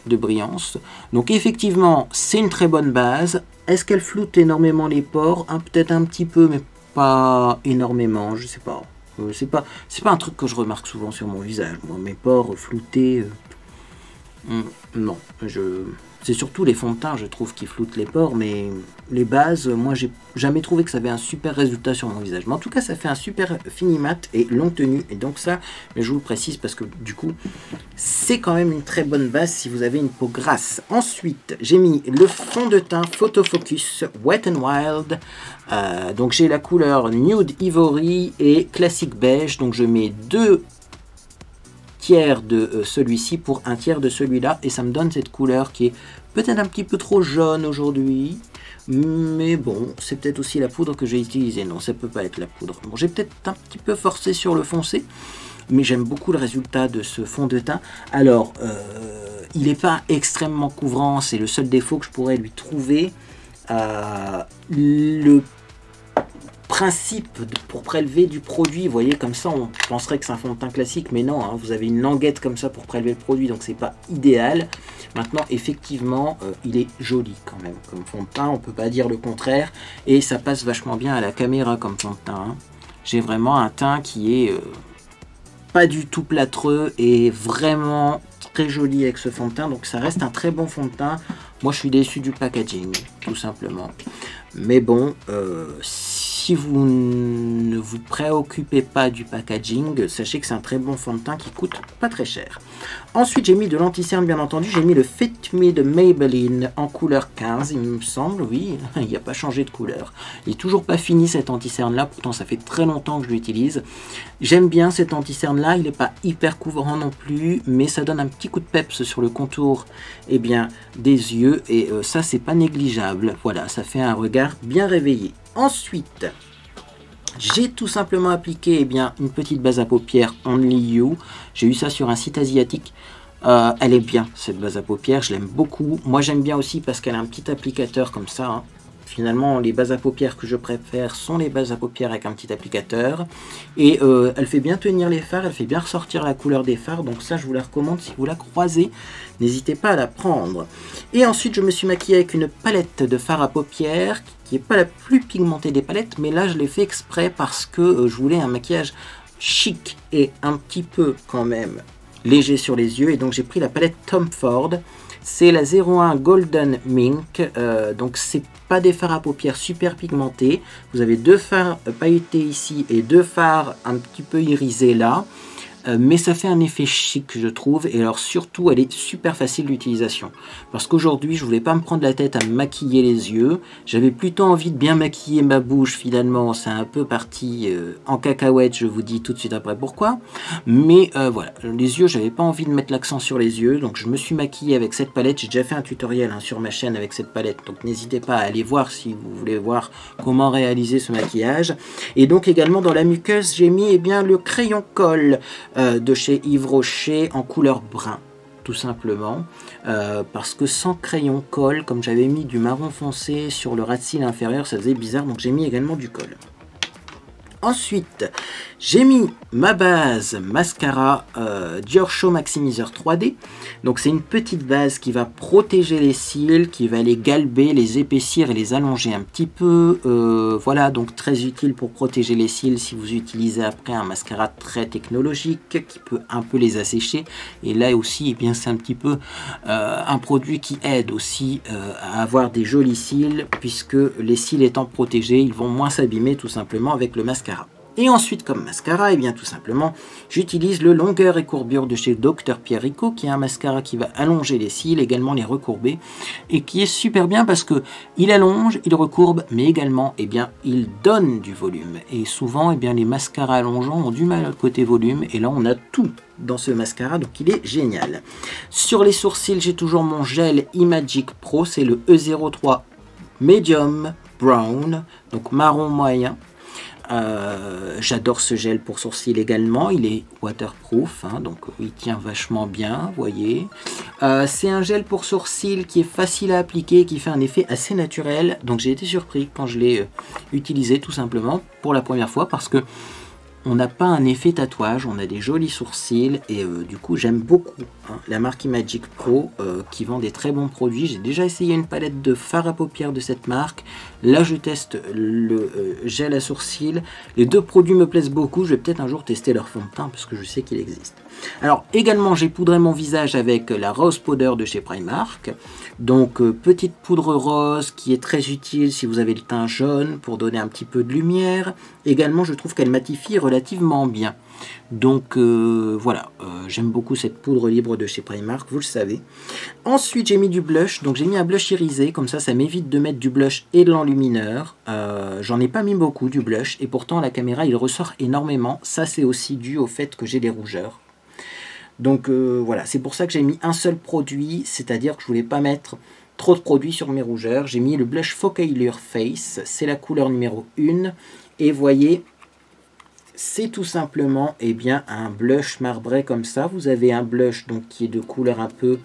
de brillance. Donc effectivement, c'est une très bonne base. Est-ce qu'elle floute énormément les pores? Peut-être un petit peu, mais pas énormément, je sais pas. C'est pas un truc que je remarque souvent sur mon visage. Moi, mes pores floutés, non. C'est surtout les fonds de teint, je trouve, qui floutent les pores, mais les bases, moi, j'ai jamais trouvé que ça avait un super résultat sur mon visage. Mais en tout cas, ça fait un super fini mat et longue tenue. Et donc ça, je vous le précise parce que du coup, c'est quand même une très bonne base si vous avez une peau grasse. Ensuite, j'ai mis le fond de teint Photo Focus Wet n Wild. Donc j'ai la couleur Nude Ivory et Classic Beige. Donc je mets 2 tiers de celui-ci pour 1 tiers de celui-là et ça me donne cette couleur qui est peut-être un petit peu trop jaune aujourd'hui, mais bon, c'est peut-être aussi la poudre que j'ai utilisée. Non, ça peut pas être la poudre. Bon, j'ai peut-être un petit peu forcé sur le foncé, mais j'aime beaucoup le résultat de ce fond de teint. Alors, il n'est pas extrêmement couvrant, c'est le seul défaut que je pourrais lui trouver. Le principe pour prélever du produit, vous voyez, comme ça on penserait que c'est un fond de teint classique, mais non, vous avez une languette comme ça pour prélever le produit, donc c'est pas idéal. Maintenant effectivement il est joli quand même comme fond de teint, on peut pas dire le contraire, et ça passe vachement bien à la caméra comme fond de teint. J'ai vraiment un teint qui est pas du tout plâtreux et vraiment très joli avec ce fond de teint, donc ça reste un très bon fond de teint. Moi je suis déçu du packaging tout simplement, mais bon, si vous ne vous préoccupez pas du packaging, sachez que c'est un très bon fond de teint qui coûte pas très cher. Ensuite, j'ai mis de l'anti-cerne, bien entendu. J'ai mis le Fit Me de Maybelline en couleur 15, il me semble. Oui, il n'y a pas changé de couleur. Il n'est toujours pas fini cet anti-cerne là, pourtant ça fait très longtemps que je l'utilise. J'aime bien cet anti-cerne là, il n'est pas hyper couvrant non plus, mais ça donne un petit coup de peps sur le contour des yeux, et ça c'est pas négligeable. Voilà, ça fait un regard bien réveillé. Ensuite, j'ai tout simplement appliqué une petite base à paupières Only You. J'ai eu ça sur un site asiatique. Elle est bien cette base à paupières, je l'aime beaucoup. Moi j'aime bien aussi parce qu'elle a un petit applicateur comme ça. Finalement, les bases à paupières que je préfère sont les bases à paupières avec un petit applicateur. Et elle fait bien tenir les fards, elle fait bien ressortir la couleur des fards. Donc ça, je vous la recommande si vous la croisez. N'hésitez pas à la prendre. Et ensuite, je me suis maquillée avec une palette de fard à paupières qui n'est pas la plus pigmentée des palettes. Mais là, je l'ai fait exprès parce que je voulais un maquillage chic et un petit peu quand même léger sur les yeux. Et donc, j'ai pris la palette Tom Ford. C'est la 01 Golden Mink, donc c'est pas des fards à paupières super pigmentés. Vous avez 2 fards pailletés ici et 2 fards un petit peu irisés là. Mais ça fait un effet chic, je trouve, et alors surtout elle est super facile d'utilisation, parce qu'aujourd'hui je voulais pas me prendre la tête à me maquiller les yeux, j'avais plutôt envie de bien maquiller ma bouche. Finalement c'est un peu parti en cacahuète, je vous dis tout de suite après pourquoi, mais voilà, les yeux, j'avais pas envie de mettre l'accent sur les yeux, donc je me suis maquillée avec cette palette. J'ai déjà fait un tutoriel sur ma chaîne avec cette palette, donc n'hésitez pas à aller voir si vous voulez voir comment réaliser ce maquillage. Et donc également dans la muqueuse, j'ai mis le crayon colle de chez Yves Rocher en couleur brun, tout simplement, parce que sans crayon colle, comme j'avais mis du marron foncé sur le ras de cils inférieur, ça faisait bizarre, donc j'ai mis également du colle. Ensuite, j'ai mis ma base mascara Dior Show Maximizer 3D. Donc c'est une petite base qui va protéger les cils, qui va les galber, les épaissir et les allonger un petit peu. Voilà, donc très utile pour protéger les cils si vous utilisez après un mascara très technologique qui peut un peu les assécher. Et là aussi, c'est un petit peu un produit qui aide aussi à avoir des jolis cils, puisque les cils étant protégés, ils vont moins s'abîmer tout simplement avec le mascara. Et ensuite, comme mascara, et bien tout simplement, j'utilise le Longueur et Courbure de chez Dr Pierre Rico, qui est un mascara qui va allonger les cils, également les recourber, et qui est super bien parce que il allonge, il recourbe, mais également, eh bien, il donne du volume. Et souvent, eh bien, les mascaras allongeants ont du mal côté volume, et là, on a tout dans ce mascara, donc il est génial. Sur les sourcils, j'ai toujours mon gel Imagic Pro, c'est le E03 Medium Brown, donc marron moyen. J'adore ce gel pour sourcils également, il est waterproof, hein, donc il tient vachement bien, vous voyez. C'est un gel pour sourcils qui est facile à appliquer, qui fait un effet assez naturel, donc j'ai été surpris quand je l'ai utilisé tout simplement pour la première fois parce que on n'a pas un effet tatouage, on a des jolis sourcils et du coup j'aime beaucoup hein, la marque Imagic Pro qui vend des très bons produits. J'ai déjà essayé une palette de fard à paupières de cette marque. Là je teste le gel à sourcils. Les deux produits me plaisent beaucoup. Je vais peut-être un jour tester leur fond de teint parce que je sais qu'il existe. Alors également j'ai poudré mon visage avec la Rose Powder de chez Primark. Donc petite poudre rose qui est très utile si vous avez le teint jaune pour donner un petit peu de lumière. Également je trouve qu'elle matifie relativement bien. Donc voilà, j'aime beaucoup cette poudre libre de chez Primark, vous le savez. Ensuite j'ai mis du blush, donc j'ai mis un blush irisé, comme ça m'évite de mettre du blush et de l'enlumineur. J'en ai pas mis beaucoup du blush et pourtant à la caméra il ressort énormément. Ça c'est aussi dû au fait que j'ai des rougeurs. Donc voilà, c'est pour ça que j'ai mis un seul produit, c'est-à-dire que je voulais pas mettre trop de produits sur mes rougeurs. J'ai mis le blush Focalure Face, c'est la couleur numéro 1. Et voyez, c'est tout simplement eh bien, un blush marbré comme ça. Vous avez un blush donc, qui est de couleur un peu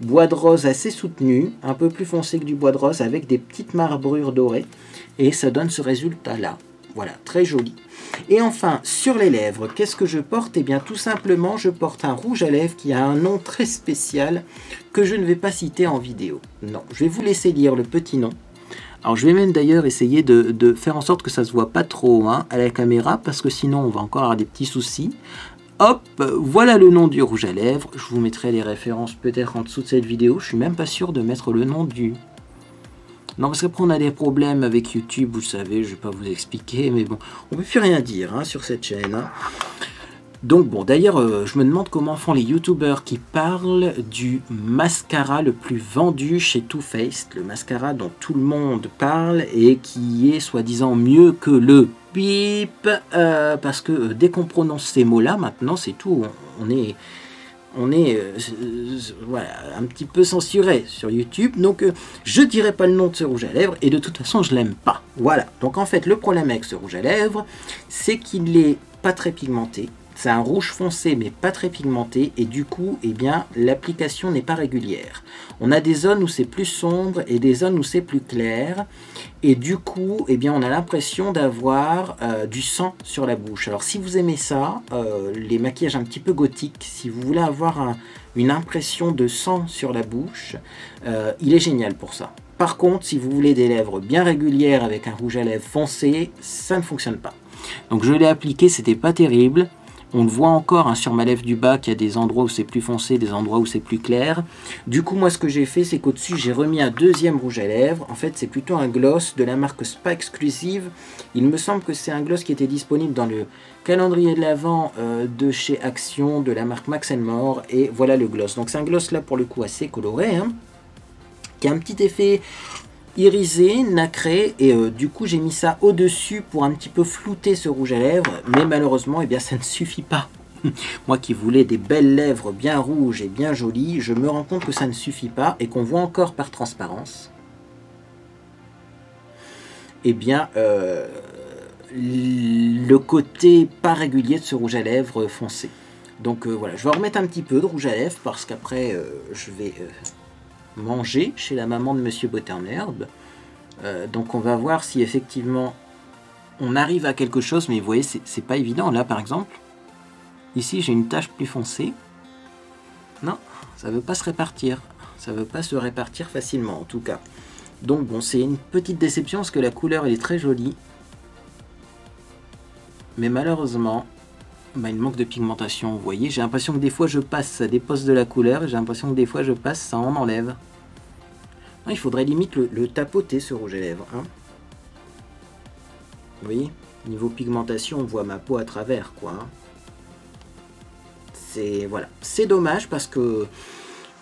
bois de rose assez soutenu, un peu plus foncé que du bois de rose avec des petites marbrures dorées. Et ça donne ce résultat-là. Voilà, très joli. Et enfin, sur les lèvres, qu'est-ce que je porte? Eh bien, tout simplement, je porte un rouge à lèvres qui a un nom très spécial que je ne vais pas citer en vidéo. Non, je vais vous laisser lire le petit nom. Alors, je vais même d'ailleurs essayer de faire en sorte que ça ne se voit pas trop hein, à la caméra, parce que sinon, on va encore avoir des petits soucis. Hop, voilà le nom du rouge à lèvres. Je vous mettrai les références peut-être en dessous de cette vidéo. Je suis même pas sûr de mettre le nom du... Non, parce qu'après on a des problèmes avec YouTube, vous savez, je ne vais pas vous expliquer, mais bon, on ne peut plus rien dire hein, sur cette chaîne. Hein. Donc bon, d'ailleurs, je me demande comment font les youtubeurs qui parlent du mascara le plus vendu chez Too Faced, le mascara dont tout le monde parle et qui est soi-disant mieux que le bip, parce que dès qu'on prononce ces mots-là, maintenant c'est tout, on est voilà, un petit peu censuré sur YouTube, donc je dirai pas le nom de ce rouge à lèvres et de toute façon je l'aime pas. Voilà, donc en fait le problème avec ce rouge à lèvres, c'est qu'il est pas très pigmenté. C'est un rouge foncé mais pas très pigmenté et du coup eh bien l'application n'est pas régulière. On a des zones où c'est plus sombre et des zones où c'est plus clair et du coup eh bien on a l'impression d'avoir du sang sur la bouche. Alors si vous aimez ça, les maquillages un petit peu gothiques, si vous voulez avoir une impression de sang sur la bouche, il est génial pour ça. Par contre si vous voulez des lèvres bien régulières avec un rouge à lèvres foncé, ça ne fonctionne pas. Donc je l'ai appliqué, c'était pas terrible. On le voit encore hein, sur ma lèvre du bas qu'il y a des endroits où c'est plus foncé, des endroits où c'est plus clair. Du coup, moi, ce que j'ai fait, c'est qu'au-dessus, j'ai remis un deuxième rouge à lèvres. En fait, c'est plutôt un gloss de la marque Spa Exclusive. Il me semble que c'est un gloss qui était disponible dans le calendrier de l'Avent de chez Action, de la marque Max & More. Et voilà le gloss. Donc, c'est un gloss là, pour le coup, assez coloré, hein, qui a un petit effet irisé, nacré, et du coup j'ai mis ça au dessus pour un petit peu flouter ce rouge à lèvres, mais malheureusement eh bien ça ne suffit pas. Moi qui voulais des belles lèvres bien rouges et bien jolies, je me rends compte que ça ne suffit pas et qu'on voit encore par transparence eh bien le côté pas régulier de ce rouge à lèvres foncé. Donc voilà, je vais en remettre un petit peu de rouge à lèvres parce qu'après je vais manger chez la maman de Monsieur Beauté en Herbe. Donc on va voir si effectivement on arrive à quelque chose, mais vous voyez c'est pas évident. Là par exemple, ici j'ai une tache plus foncée. Non, ça veut pas se répartir. Ça veut pas se répartir facilement en tout cas. Donc bon, c'est une petite déception parce que la couleur elle est très jolie. Mais malheureusement, bah, il manque de pigmentation, vous voyez, j'ai l'impression que des fois je passe, ça dépose de la couleur, et j'ai l'impression que des fois je passe, ça en enlève. Non, il faudrait limite le tapoter ce rouge à lèvres. Hein. Vous voyez, niveau pigmentation, on voit ma peau à travers, quoi. C'est voilà, c'est dommage parce que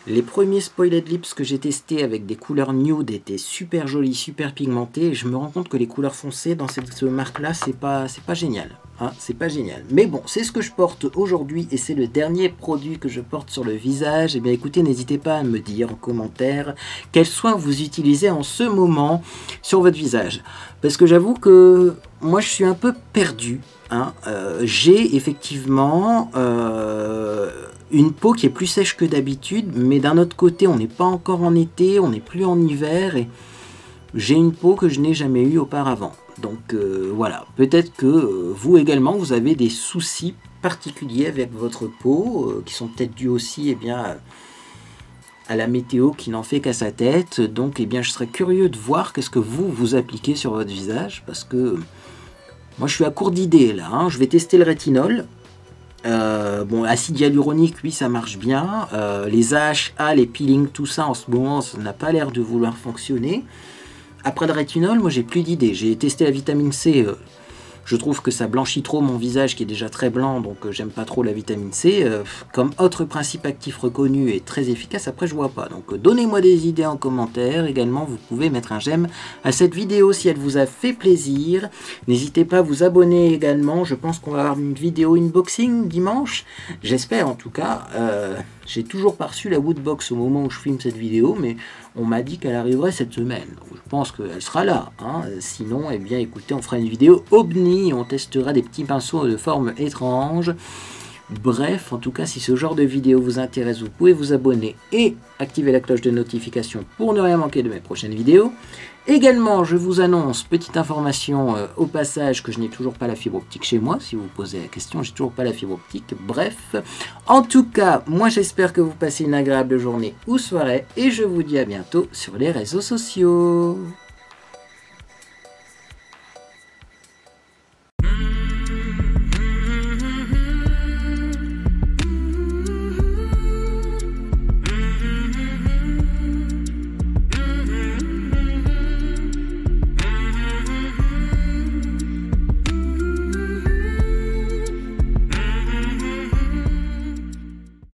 les premiers Spoiled Lips que j'ai testés avec des couleurs nude étaient super jolis, super pigmentés. Et je me rends compte que les couleurs foncées dans cette marque-là, c'est pas génial. Hein, c'est pas génial. Mais bon, c'est ce que je porte aujourd'hui et c'est le dernier produit que je porte sur le visage. Eh bien écoutez, n'hésitez pas à me dire en commentaire quel soin vous utilisez en ce moment sur votre visage. Parce que j'avoue que moi je suis un peu perdu. Hein. J'ai effectivement une peau qui est plus sèche que d'habitude, mais d'un autre côté, on n'est pas encore en été, on n'est plus en hiver, et j'ai une peau que je n'ai jamais eue auparavant. Donc voilà, peut-être que vous également, vous avez des soucis particuliers avec votre peau, qui sont peut-être dus aussi à la météo qui n'en fait qu'à sa tête. Donc je serais curieux de voir qu'est-ce que vous appliquez sur votre visage, parce que moi je suis à court d'idées là, hein. Je vais tester le rétinol. Bon, acide hyaluronique, oui, ça marche bien. Les AHA, les peelings, tout ça, en ce moment, ça n'a pas l'air de vouloir fonctionner. Après le rétinol, moi, j'ai plus d'idées. J'ai testé la vitamine C. Je trouve que ça blanchit trop mon visage, qui est déjà très blanc, donc j'aime pas trop la vitamine C. Comme autre principe actif reconnu et très efficace, après, je vois pas. Donc, donnez-moi des idées en commentaire. Également, vous pouvez mettre un j'aime à cette vidéo si elle vous a fait plaisir. N'hésitez pas à vous abonner également. Je pense qu'on va avoir une vidéo unboxing dimanche. J'espère en tout cas. J'ai toujours pas reçu la Woodbox au moment où je filme cette vidéo, mais on m'a dit qu'elle arriverait cette semaine. Donc, je pense qu'elle sera là. Hein. Sinon, écoutez, on fera une vidéo OVNI. On testera des petits pinceaux de forme étrange. Bref, en tout cas, si ce genre de vidéo vous intéresse, vous pouvez vous abonner et activer la cloche de notification pour ne rien manquer de mes prochaines vidéos. Également, je vous annonce, petite information au passage, que je n'ai toujours pas la fibre optique chez moi. Si vous posez la question, j'ai toujours pas la fibre optique. Bref, en tout cas, moi j'espère que vous passez une agréable journée ou soirée et je vous dis à bientôt sur les réseaux sociaux.